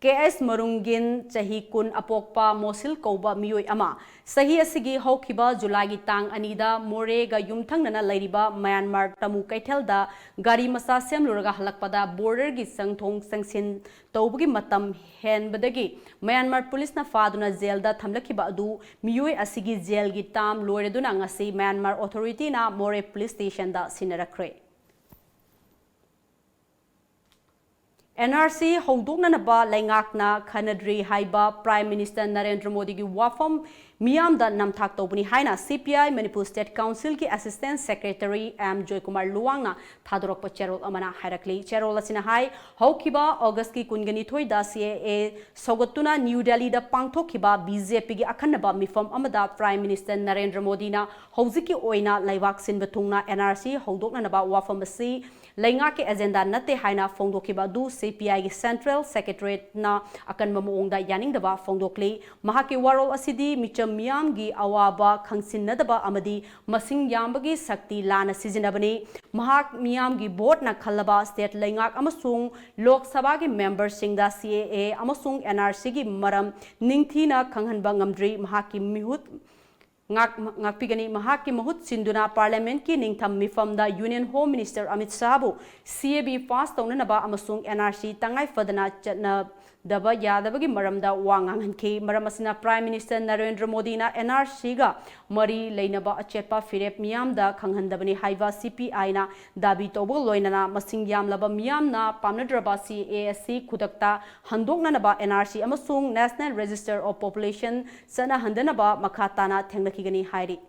KS Marungin Chahi Kun Apokpa Mosil Koba Miyoi Ama Sahi Asigi Hokiba Julagi Tang Anida Morega Yumthang Nana Lairiba Myanmar Tamu Kaithelda Gari Masa Semluraga Halakpada Border Gi Sangthong Sangsin Taubugi Matam Henbadagi Myanmar Police na Faduna Zelda Thamlakiba Adu Miyoi Asigi Zel Gi Tam Loreduna Ngasi Myanmar Authority na More Police Station da Sinarakre NRC Hodoknanaba Laingakna Khanadri Haiba Prime Minister Narendra Modi gi wafam Miyamda Namthak Tobuni Haina CPI Manipur State Council ki Assistant Secretary M Joy Kumar Luwangna Thadorokpa Cherol Amana Hairakli Cherol Asina Hai Haukiba August ki Kungani Thoida CAA Sogatuna New Delhi da Pangthokhiba BJP gi Akhanaba Mifam Amada Prime Minister Narendra Modi na Hoziki Oina Laivak Sinba Thungna NRC Hodoknanaba wafam asi Lainga ke agenda nate haina fongdokiba du CPI gi Central Secretariat na akan mamuongda yaning daba fongdokli mahaki warol asidi micham miyam gi awaba khangsinnadaba amadi masing yambagi sakti lana sizinabani mahak miyam gi board na khallaba state laingak amasung lok sabha gi member singda CAA amasung NRC gi maram ningthina khanghanba ngamdri mahaki mihut ngakpigani mahaki mahut sinduna parliament ki ningtham mifamda Union Home Minister Amit Shah CAB pass taunanaba amasung NRC tangai fadana chatna daba yadabagi maramda wanganganki maramasina Prime Minister Narendra Modi na NRC ga mari leinaba achepa firep miyamda khanghandabani haiva CPI na dabi tobu loinana masing yamlaba miyamna pamnadraba CASC khudakta handoknanaba NRC amasung National Register of Population sana handanaba makhatana thengnakigani hairi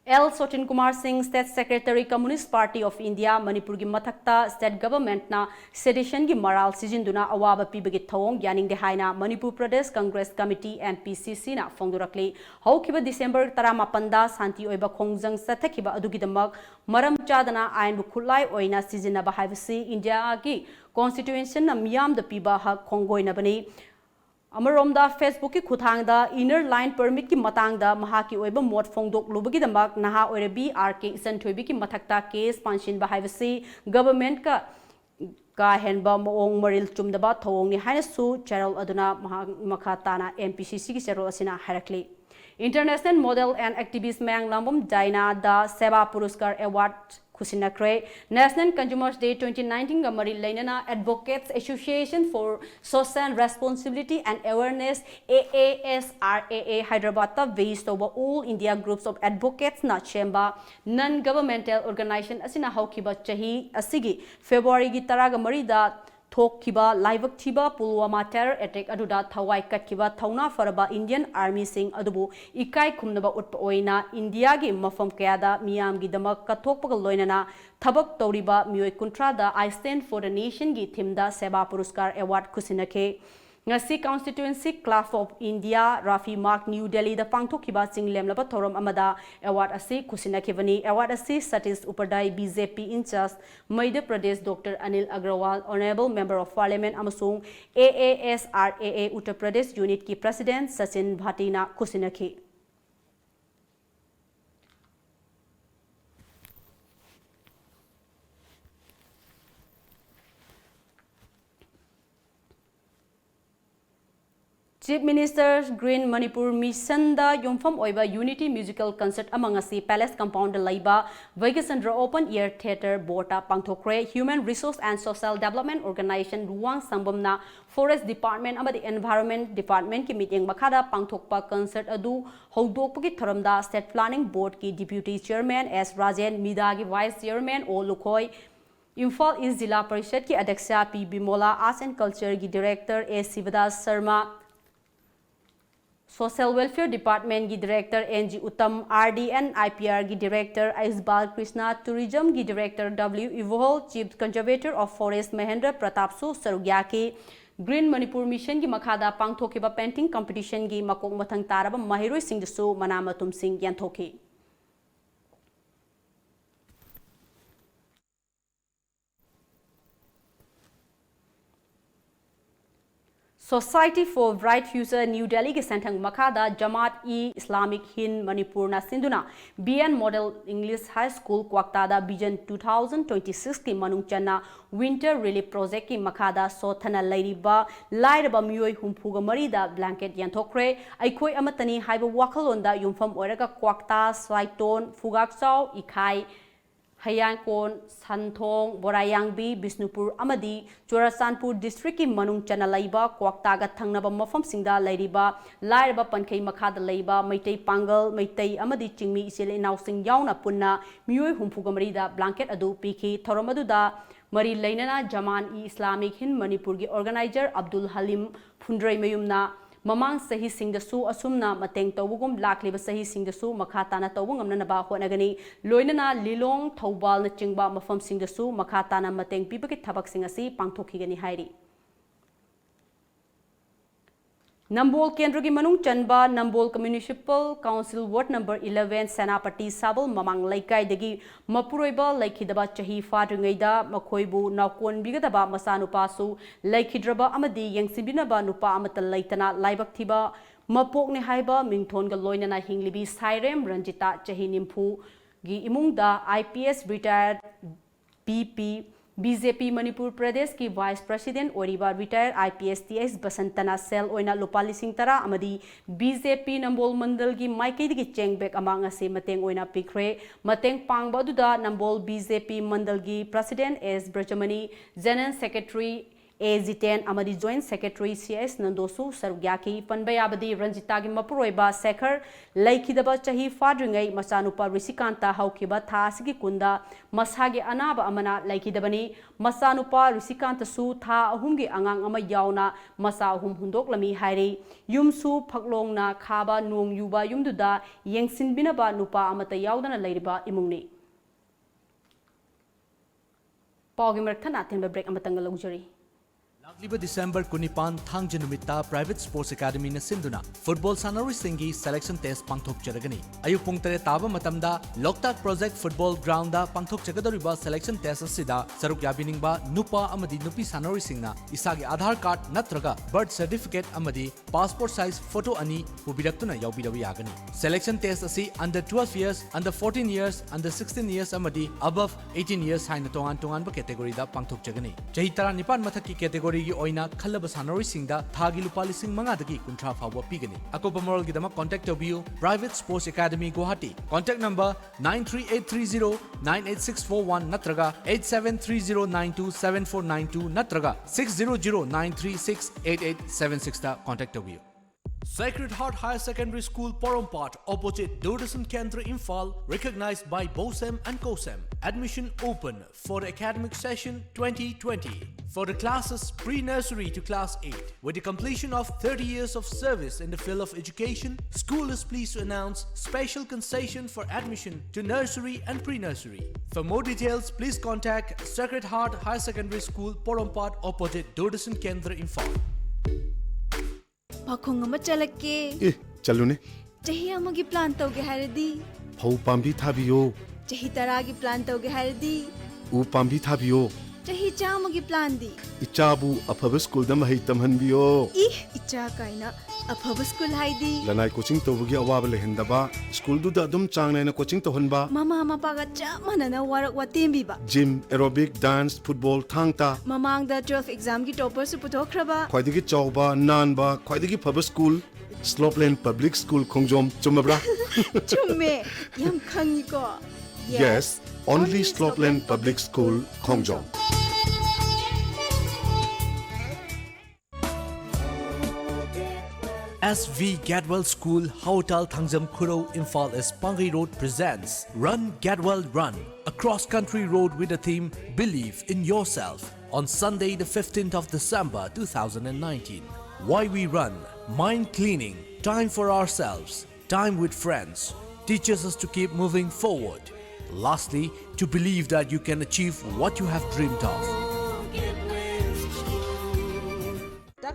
L. Sotin Kumar Singh, State Secretary, Communist Party of India, Manipur gi mathakta State Government na sedition gi maral sijinduna awaba pibagi thawong yaning de haina Manipur Pradesh Congress Committee MPCC na fongdurakli haukiba December 18 da santi oiba khongjang sathakiba adugidamak maram chadana ain bu khulai oina sijinaba haibasi India gi constitution na miyam da piba hak khongoina bani Amaromda Facebook ki khuthangda inner line permit ki matangda mahaki oiba mot fongdok lubagi damak naha oirebi RK Isan Thoibi ki mathakta case panshin ba haibasi government ka henba moong maril chumdaba thawong ni haina su charol aduna makhatana MPCC ki charol asina harakli International Model and Activist Mang Lambam Daina da Seva Puruskar Award Kusinakre National Consumers Day 2019 Gamari Lainana Advocates Association for Social Responsibility and Awareness AASRAA Hyderabad based over all India groups of advocates na chemba non-governmental organization asina haukiba chahi asigi February gi taraga marida Thokkiba Laibak Thiba Pulwama terror attack aduda thawai katkiba thauna faraba Indian Army sing adubu ikai khumnaba utpa oina India gi mafam kayada miyam gi damak kathokpaga loinana thabak tawriba miyoi kuntra da I Stand for the Nation gi thimda Seva Puruskar Award khusinake ngasi constituency Club of India Rafi Mark New Delhi da pangthokkiba chinglemlaba thorom amada award asi khusinakibani award asi Satish Upadai BJP in charge Madhya Pradesh Dr Anil Agrawal Honorable Member of Parliament amasung AASRAA Uttar Pradesh Unit ki President Sachin Bhatti na khusinaki Chief Minister's Green Manipur Mission da Yomfam Oiba Unity Musical Concert amangasi Palace Compound Laiba Vegasandra Open Air Theatre Bota Pangthokre Human Resource and Social Development Organization Ruang Sangbamna Forest Department amadi Environment Department ki meeting makhada pangthokpa concert adu hodokpagi thoramda State Planning Board ki Deputy Chairman S Rajen Mida gi Vice Chairman O Lukhoi Imphal East Zilla Parishad ki Adhyaksha P Bimola Arts and Culture ki Director A Sivadas Sharma Social Welfare Department ki Director NG Uttam RDN IPR ki Director Aisbal Krishna Tourism ki Director W Ivohol Chief Conservator of Forest Mahendra Pratap Su Sarugya ki Green Manipur Mission ki makhada pangthokiba painting competition ki makok mathang taraba mahiroi sing su manamatum sing yanthoki Society for Bright Future New Delhi ke senthang makada Jamaat-e-Islamic Hind Manipur na sinduna BN Model English High School Kwakta da Vision 2026 ki manung channa Winter Relief Project ki makada sothana lairiba lairaba miyoi humpuga marida blanket yanthokre aikoi amatani haiba wakalonda yumfam oiraga Kwakta Saiton Fugakchau Ikhai Hayangkon, Santhong, Borayangbi, Bisnupur, Amadi, Churasanpur District ki manung chana laiba, Kwaktaga thangnaba mafam singda lairiba, lairaba pankei makhada laiba, Maitei Pangal, Maitei Amadi Chingmi isile nausing yauna punna, miyoi humpugamarida blanket adu piki, Thoromaduda, Mari Lainana Jamaat-e-Islamic Hind Manipur ki organizer Abdul Halim Phundrai Mayumna, Mamang sahi singdasu asumna mateng tawugum lakliba sahi singdasu makhatana tawung amna ba honagani loinana lilong thawbal na chingba mafam singdasu makhatana mateng pibaki thabak singasi pangthokigani hairi Nambol Kendra ki manung chanba Nambol Municipal Council Ward number 11 Senapati Sabal Mamang Laikai degi Mapuroiba Laikidaba Chahi Fadringaida Makoibu Nakon Bigadaba Masanupasu Laikidraba Amadi Yangsibinaba Nupa Amata Laitana Laibaktiba Mapokne Haiba Mingthon Galoinana Hinglibi Sairem Ranjita Chahi Nimpu Gi Imungda IPS retired BP BJP Manipur Pradesh ki Vice President Oriba retired IPS TS Basantana Sel oina Lupali Singh Tara amadi BJP Nambol Mandal ki Maikei ki Chengbek amang ase mateng oina pikre mateng pangba duda Nambol BJP Mandal ki President S Brajamani General Secretary A10 amadi Joint Secretary CS Nandosu Sarugyaki Panbayabadi Ranjita ki Mapuroiba Sekhar Laikidaba Chahi Fadringai Masanupa Risikanta Haukiba Thasigi Kunda Masagi Anaba Amana Laikidabani Masanupa Risikanta Su Tha Ahumgi Angang Ama Yauna Masa Ahum Hundok Lami Hairi Yumsu Paklongna Khaba Nung Yuba Yumduda Yengsin Binaba Nupa Amata Yaudana Lairiba Imungni Pawgi Merthana Tenba Break Amatanga Luxury Liba December Kunipan Thangja Numita Private Sports Academy na sinduna Football Sanari Singi Selection Test Pangthok Jaragani. Ayuk pung tere taba matamda Loktak Project Football Ground da Pangthok Jagadoriba Selection Test asida Saruk Yabiningba Nupa Amadi Nupi Sanari Singna Isagi Aadhaar Card Natraga Birth Certificate Amadi Passport Size Photo Ani Pubiraktuna Yaubidawi Yagani. Selection Test asi under 12 years, under 14 years, under 16 years Amadi above 18 years haina tongan tongan ba category da Pangthok Jagani. Chahi tara nipan mathaki category oina khalaba sanori singda thagi lupa lising manga dagi kuntra fawa pigani akopa moral gidama contact tobiu Private Sports Academy Guwahati contact number 93830 98641 natraga 8730927492 natraga 6009368876 ta contact tobiu Sacred Heart Higher Secondary School Porompat opposite Doordasan Kendra Imphal recognized by BOSEM and COSEM. Admission open for the academic session 2020 for the classes pre-nursery to class 8. With the completion of 30 years of service in the field of education, school is pleased to announce special concession for admission to nursery and pre-nursery. For more details, please contact Sacred Heart Higher Secondary School Porompat opposite Doordasan Kendra Imphal. Pakhong ama chalake. Chalune. Chahi amagi plan tauge haradi. Phau pambi thabiyo. Chahi taragi plan tauge haradi. U pambi thabiyo. Chahi chamagi plan di. Ichabu afaba school da mahai tamhanbiyo. Icha kaina afaba school haidi. Lanai coaching tawagi awaba lehendaba school du da dum changne na coaching tohanba. Mama paga chamana na warak watembi ba. Gym, aerobic, dance, football, thangta. Mamang da 12 exam ki topper su putokraba. Khwaidagi chawba, nanba, khwaidagi phaba school. Slopeland Public School Khongjom chumabra. Chumme yam khangi ko. Yes, only Slopeland Public School Khongjom. SV Gadwell School, Hotel Thangjam Khuro, Imphal East Pangai Road presents Run Gadwell Run, a cross-country road with the theme Believe in Yourself on Sunday the 15th of December 2019. Why we run? Mind cleaning, time for ourselves, time with friends, teaches us to keep moving forward. Lastly, to believe that you can achieve what you have dreamed of.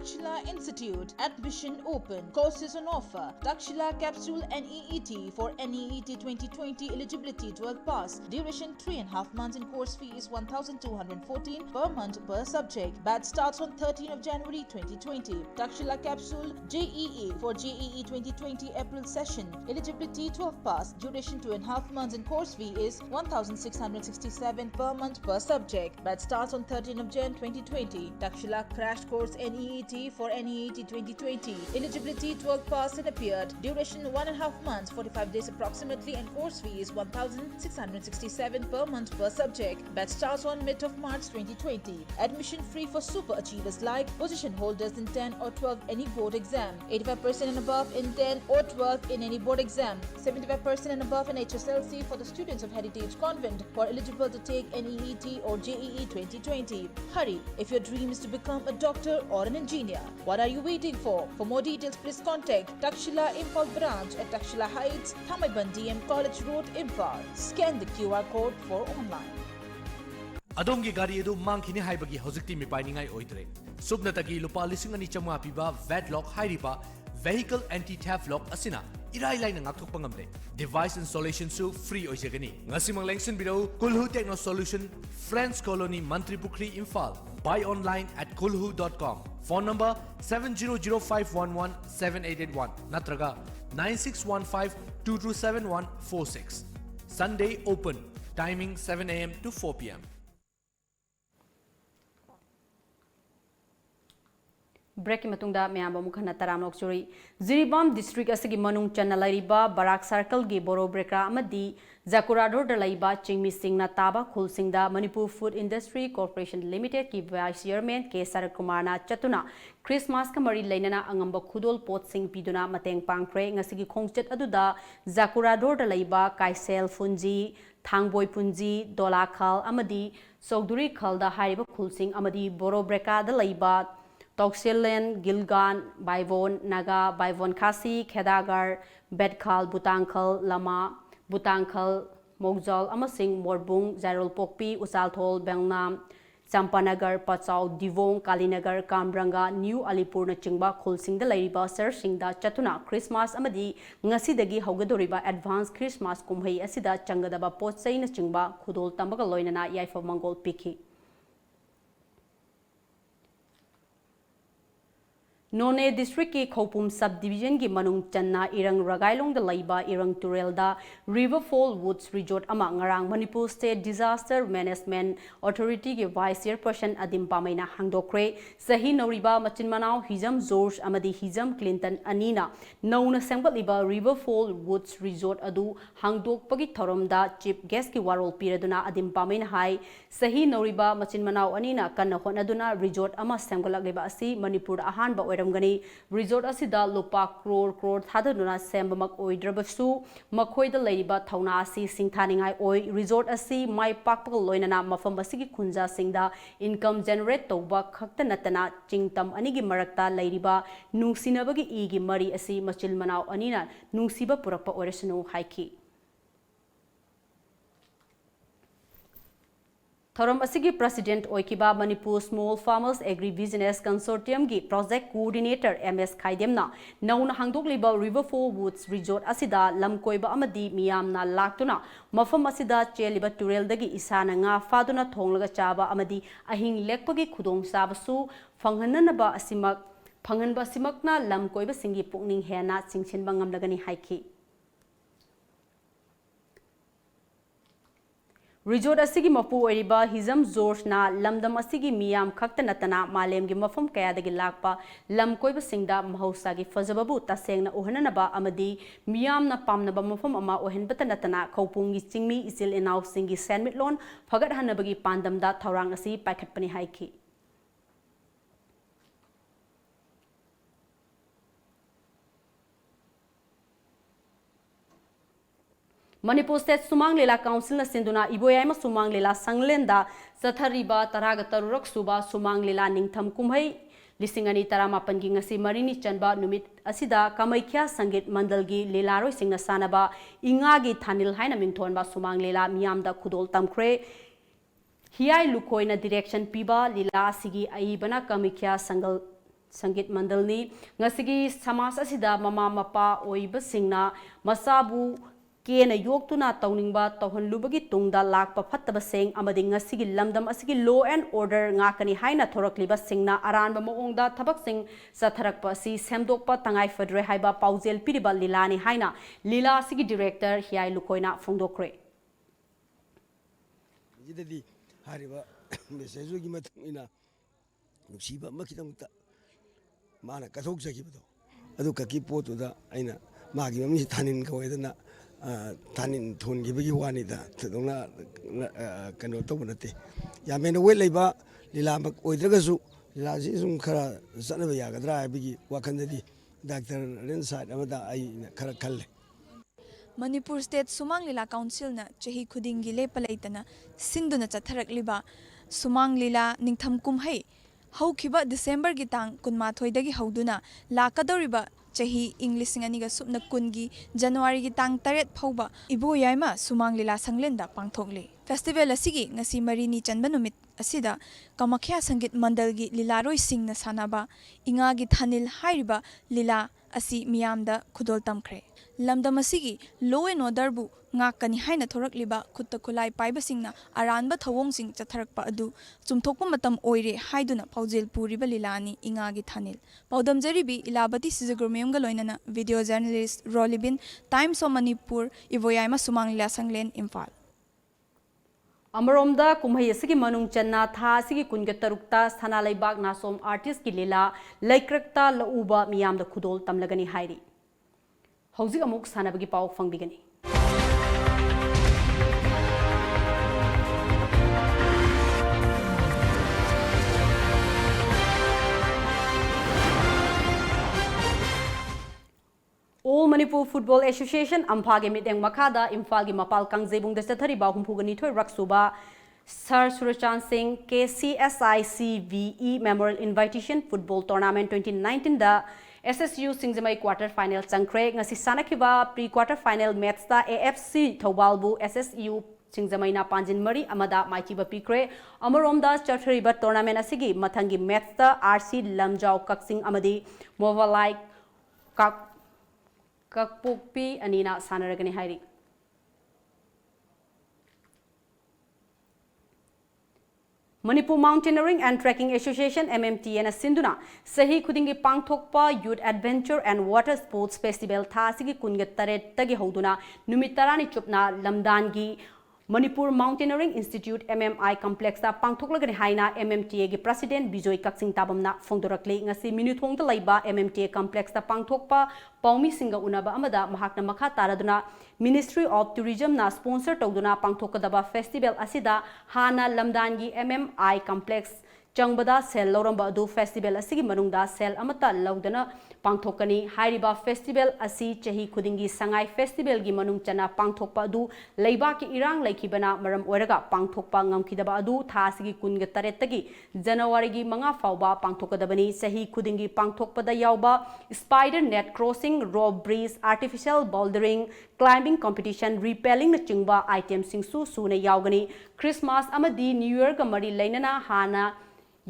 Takshila Institute. Admission open. Courses on offer. Takshila Capsule NEET for NEET 2020 eligibility 12 pass. Duration 3.5 months and course fee is 1,214 per month per subject. Batch starts on 13th of January 2020. Takshila Capsule JEE for JEE 2020 April session. Eligibility 12 pass. Duration 2.5 months and course fee is 1,667 per month per subject. Batch starts on 13th of Jan 2020. Takshila Crash Course NEET for NEET 2020. Eligibility 12 pass and appeared. Duration 1.5 months, 45 days approximately, and course fee is 1,667 per month per subject. Batch starts on mid of March 2020. Admission free for super achievers like position holders in 10 or 12 any board exam, 85% and above in 10 or 12 in any board exam, 75% and above in HSLC for the students of Heritage Convent who are eligible to take NEET or JEE 2020. Hurry if your dream is to become a doctor or an engineer. What are you waiting for? For more details, please contact Takshila Imphal branch at Takshila Heights, Thamaiban DM College Road, Imphal. Scan the QR code for online. Adongi gari edu mangkhini haibagi hojikti mipainingai oidre. Subnatagi lupa 2,200 piba VAT lock hairiba vehicle anti-theft lock asina irai laina ngakthokpa ngamle. Device installation su free oijagani. Ngasimang lengsin biro Kulhu Techno Solution, Friends Colony, Mantripukri, Imphal. Buy online at kulhu.com. Phone number 7005117881 natraga 9615227146. Sunday open. Timing 7 a.m. to 4 p.m. Break matungda mayamba mukhana taramlok churi Jiribam district asigi manung channa laiba Barak Circle gi boro brekra amadi Zakurador da laiba Chingmi Singna taba khulsingda Manipur Food Industry Corporation Limited ki vice chairman K Sarat Kumar na chatuna Christmas ka mari lainana angamba khudol pot sing piduna mateng pangkhre ngasigi khongchet aduda Zakurador da laiba Kaisel Funji Thangboi Punji Dolakhal amadi Sogduri khalda haiba khulsing amadi boro breka da laiba Toxilen, Gilgan, Baivon, Naga, Baivon Khasi, Khedagar, Bedkhal, Butangkhal, Lama, Butangkhal, Mogjol, Amasing, Morbung, Zairol Pokpi, Usalthol, Bengnam, Champanagar, Pachau, Divong, Kalinagar, Kambranga, New Alipur na chingba khulsing da laiba sir singda chatuna Christmas amadi ngasidagi haugadoriba advance Christmas kumhei asida changadaba potsai na chingba khudol tambaga loinana yaifa mangol pikhi. None district ki Khopum subdivision ki manung channa irang ragailong da laiba irang turel da Riverfall Woods Resort ama ngarang Manipur State Disaster Management Authority ki vice chairperson Adim Pamaina hangdokre sahi noriba machin manau Hizam George amadi Hizam Clinton anina nauna sangbatliba Riverfall Woods Resort adu hangdokpagi thorom chief guest ki warol piraduna Adim Pamaina hai sahi noriba machin manau anina kanna honaduna resort ama sangalagliba asi Manipur ahanba Gani resort asida lupa crore thaduna sembamak oidrabasu makhoida leiba thauna asi singthaningai oi resort asi mai pakpal loinana mafam asigi khunja singda income generate toba khakta natana chingtam anigi marakta leiriba nungsinabagi igi mari asi machil manau anina nungsiba purakpa oresanu haiki Thorom asigi president oikiba Manipur Small Farmers Agri-Business Consortium gi project coordinator MS Khaidemna nauna hangdokliba Riverfall Woods Resort asida lamkoiba amadi miyamna laktuna mafam asida cheliba turel dagi isana nga faduna thonglaga chaba amadi ahing lekpagi khudong sabasu phanghananaba asimakna lamkoiba singi pukning hena chingchenba ngamlagani haiki Resort asigi mapu oiriba Hizam George na lamdam asigi miyam khakta natana malem gi mafam kaya dagi lakpa lamkoiba singda mahausa gi fajababu tasengna uhananaba amadi miyam na pamnaba mafam ama ohenbata natana khopung gi chingmi isil enaw singi senmitlon phagat hanabagi pandamda thaurang asi paikhatpani haiki Manipur State Sumang Lela Council na sinduna iboyayma Sumang Lela Sanglenda Sathariba Taragatarurok Suba Sumang Lela Ningtham Kumhai Lisingani Taramapan gi ngasi marini chanba numit asida Kamaikya Sangit Mandalgi Lelaroi Singna Sanaba Ingagi Thanil Haina Mingthonba Sumang Lela Miyamda Khudol Tamkre Hiai Lukoina direction piba Lila Sigi Aibana Kamaikya Sangal Sangit Mandalni ngasigi samas asida mama mapa oibasingna masabu kena yoktuna tawningba tawhanlubagi tungda lakpa phattaba seng amadi ngasigi lamdam asigi law and order ngakani haina thorakliba singna aranba moongda thabak sing satharakpa si semdokpa tangai fadre haiba paujel piriba lilani haina lila asigi director hiai lukoina phongdokre jidadi hariba message gi matungina nusiba makidamta mana kathok sakibado adu kaki potuda aina magi mami thanin kawedana thanin thon gibagi wani da thadona kano tobunate yamena we leiba lilamak oidragasu lilaji sum khara zanaba yagadra abigi wakandadi doctor renside amada ai khara khalle Manipur State Sumang Lila Council na chahi khudingi lepalaitana sinduna chatharakliba Sumang Lila ningtham kumhai haukiba December gi tang kunmathoi dagi hauduna lakadoriba chahi English aniga subna kungi January gi tang 8 phauba ibo yaima Sumang Lila sanglenda pangthokli festival asigi ngasi marini chanba numit asida Kamakhya Sangit Mandal gi lilaroi singna sanaba inga gi thanil hairiba lila asi miyamda khudol tamkhre lamdam asigi law and order bu ngakani haina thorakliba khutta khulai paibasingna aranba thawong chatharakpa adu chumthokpa matam oire haiduna paujel puriba lilani inga gi thanil paudam jaribi ilabati sijagromem ga loinana video journalist Rolibin Times of Manipur ivoyaima Sumangla Sanglen Imphal Amaromda kumhai asigi manung channa tha asigi kunga tarukta sthana laibak nasom artist ki lila laikrakta lauba miyamda khudol tamlagani hairi hauzik amuk sanabagi pau fangbigani All Manipur Football Association Amphage Miteng Makada Imphal gi Mapal Kangjebung da Chathariba Humpugani Thoi Raksuba Sir Surachan Singh KCSICVE Memorial Invitation Football Tournament 2019 da SSU Singjamai quarter final changkre ngasi sanakiba pre quarter final match da AFC Thobalbu SSU Singjamai na Panjin Mari amada Maichiba Pikre Amaromda Chathariba tournament asigi mathangi match da RC Lamjau Kaksing amadi Movalai Kakpokpi anina sanaragani hairi Manipur Mountaineering and Trekking Association MMT and Sinduna Sahi Kudingi Pangthokpa Youth Adventure and Water Sports Festival Thasigi Kunga Taret Tagi Hoduna Numitarani Chupna Lamdangi Manipur Mountaineering Institute MMI Complex ta Pangthoklagani haina MMTA gi President Bijoy Kaksing Tabamna Fongdorakle ngasi minuthong da laiba MMTA Complex ta Pangthokpa Paumi Singa Unaba amada mahakna makha taraduna Ministry of Tourism na sponsor tawduna pangthokadaba festival asida hana lamdangi MMI Complex changbada sel loramba adu festival asigi manungda sel amata laudana pangthokani hairiba festival asi chahi khudingi sangai festival gi manung chana pangthokpa adu leiba ki irang laikibana maram oiraga pangthokpa ngamkhidaba adu thasigi kunga taretagi January gi manga fauba pangthokadabani chahi khudingi pangthokpada yauba spider net crossing rope bridge artificial bouldering climbing competition repelling na chingba item singsu suna yaugani Christmas amadi New Year ga mari lainana hana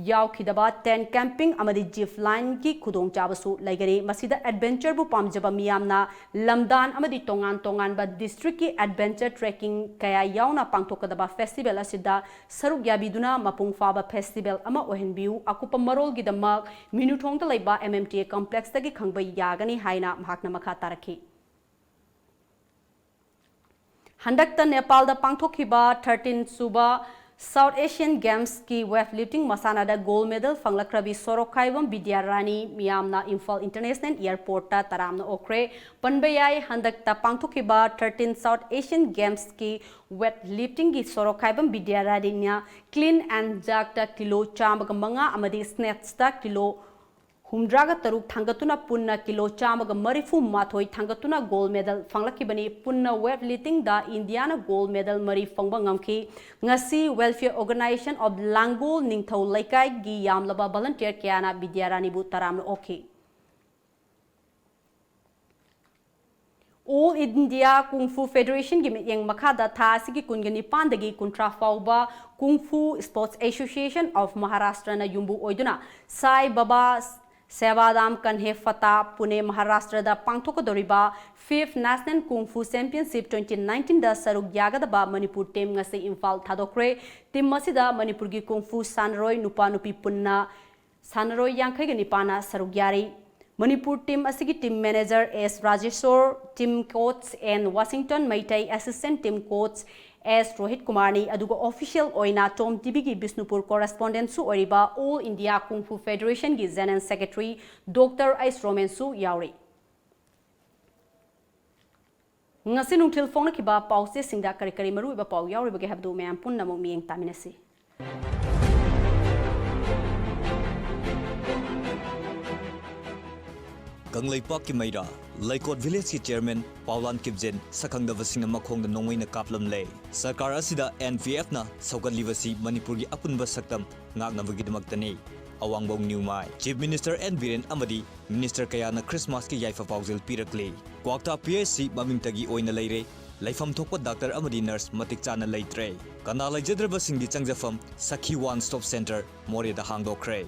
Yaukidaba 10 camping amadi jeep line ki khudong chabasu laigari masida adventure bu pamjaba miyamna lamdan amadi tongan ba district ki adventure trekking kaya yauna pangthokadaba festival asida saruk yabiduna mapung faba festival ama ohenbiu akupa marol gidamak minuthong da laiba MMTA complex tagi khangba yagani haina mahakna makha tarakhi handakta Nepal da pangthokhiba 13 suba South Asian Games ki weightlifting masana da gold medal fanglakrabi Sorokaibam Bidyarani miyamna Imphal International Airport ta taramna okre panbayai handakta pangthokiba 13 South Asian Games ki weightlifting ki Sorokaibam Bidyarani nya clean and jerk ta kilo chamaga manga amadi snatch ta kilo Humdraga taruk thangatuna punna kilo chamaga marifu mathoi thangatuna gold medal fanglakibani punna weightlifting da Indiana gold medal mari fangba ngamki ngasi welfare organization of Langol Ningthau Laikai gi yamlaba volunteer kyana Bidyarani bu taramna okhi All India Kung Fu Federation gi yang makada tha sigi kungani pandagi kuntra fauba Kung Fu Sports Association of Maharashtra na yumbu oiduna Sai Baba Sevadam Kanhe Fata Pune Maharashtra da Pangthokadoriba 5th National Kung Fu Championship 2019 da Saruk Yagadaba Manipur team ngasi Imphal thadokre team masida Manipur gi Kung Fu Sanroi Nupa Nupi Punna Sanroi Yankhai gi Nipana Saruk Yari Manipur team asigi team manager S Rajeshwar, team coach and Washington Maitai assistant team coach S Rohit Kumarni aduga official oina TOMTV gi Bisnupur correspondent su oriba All India Kung Fu Federation gi General Secretary Dr. Ice Roman su yauri ngasi nungthil phone ki ba pause singda kari kari maru ba pau yauri ba ge habdu me am punna mo mieng taminasi Kanglaipak ki Maira, Laikot Village ki Chairman Paulan Kipjen sakhangdabasing na makhongda nongwai na kaplam lay. Sarkar asida NVF na saugadlibasi Manipur gi apunba saktam ngagnabagidamaktani. Awangbong Newmai, Chief Minister N. Biren Amadi, Minister kaya na Christmas ki yaifa pauzil pirakli. Kwakta PSC mamingtagi oina layre, Laifam thokpa Dr. Amadi Nurse matikchana laytre. Kanalay jadrabasing di changjafam Sakhi One Stop Center, Mori da hangdokre.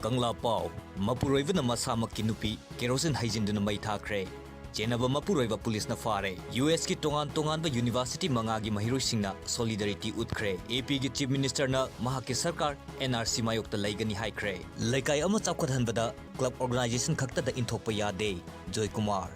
Kangla Pau, Mapuroiva na masamak kinupi, kerosene hygiene na may thakre. Jenaba Mapuroiva Police na fare, US ki tongan-tongan ba University mangagi mahirusing na solidarity utkre. AP ki Chief Minister na mahaki sarkar, NRC mayok talay gani haikre. Laikay ama chapkathan bada, club organization kakta da inthokpa yade, Joy Kumar.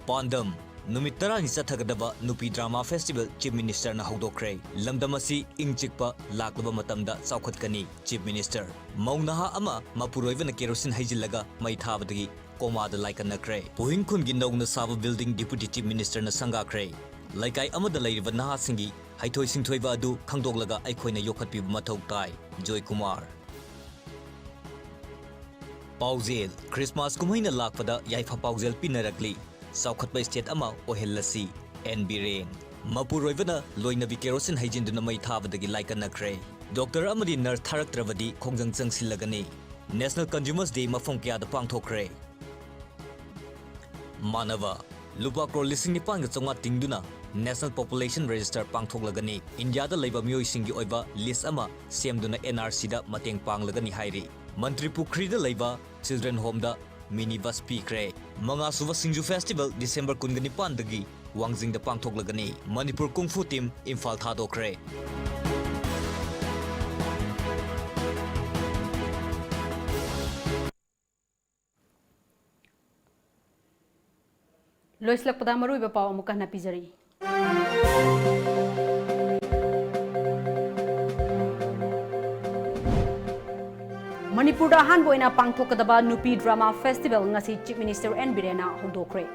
Pandam, Numitara ni Sathagadaba Nupi Drama Festival Chief Minister na haudokre. Lamdamasi ingchikpa laklaba matamda saukhatkani Chief Minister. Maunaha ama mapuroiva na kerosene haijilaga mai thabadagi koma da laikanakre. Puhin khun gi nongna saba building Deputy Chief Minister na sangakre. Laikai ama da lairiba naha singi haithoi singthoiba adu khangdoglaga aikhoina yokhatpi mathau tai Joy Kumar. Pauzel Christmas kumaina lakpada yaifa pauzel pinarakli. Saukhatba state ama ohellasi NB Rain Mapuroivana loinabi kerosene hygiene na mai thabadagi laikanakre. Dr. Amadi Nurse Tharaktrabadi Khongjang Changsilagani National Consumers Day mafam kya da pangthokre. Manava Lupa crore listing ni pang chonga tingduna National Population Register pangthoklagani India da leiba mioi singi oiba list ama semduna NRC da mateng panglagani hairi. Mantri Pukri da leiba Children Home da minibus pikre. Mga suwa Singju Festival December 19 dagi Wangjing da pangthoklagani. Manipur Kung Fu team Imphal thadokre. Loislak pada maru iba pau amukah na pizari. Manipur da han boina pangthokadaba Nupi Drama Festival ngasi Chief Minister N. Birena hondokre.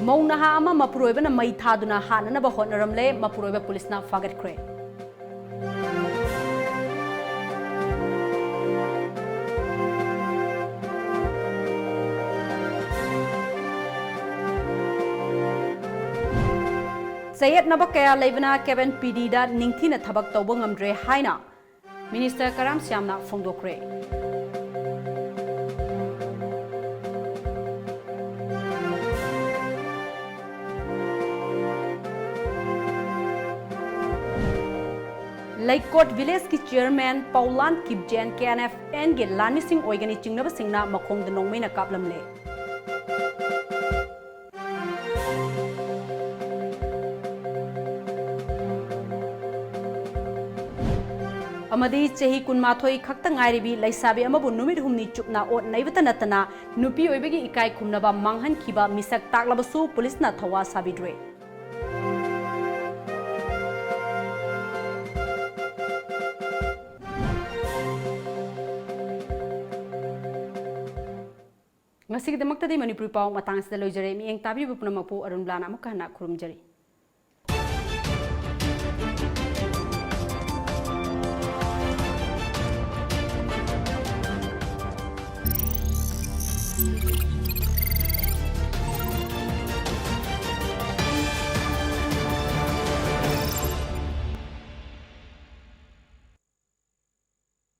Maunaha ama mapuroiba na mai thaduna hanana ba hotnaramle mapuroiba police na fagatkre. Sayat naba kaya laibana Kevin PD da ningthina thabak tawba ngamdre haina Minister Karam Syamna phongdokre. Laikot Village ki Chairman Paulan Kipjen KNFN ge Lani Singh Oigani Chingnaba Singna makhong da nongmei na kaplamle. Amadi chehi kunmathoi khakta ngairibi laisabi amabu numit humni chupna ot naibata natana nupi oibegi ikai khumnaba manghan khiba misak taklabasu police na thawa sabidre. Ngasi ke demak tadi Manipur pau matang sida loijare mi eng tabi bu punamapu ARUNBALA amukah na khurumjari.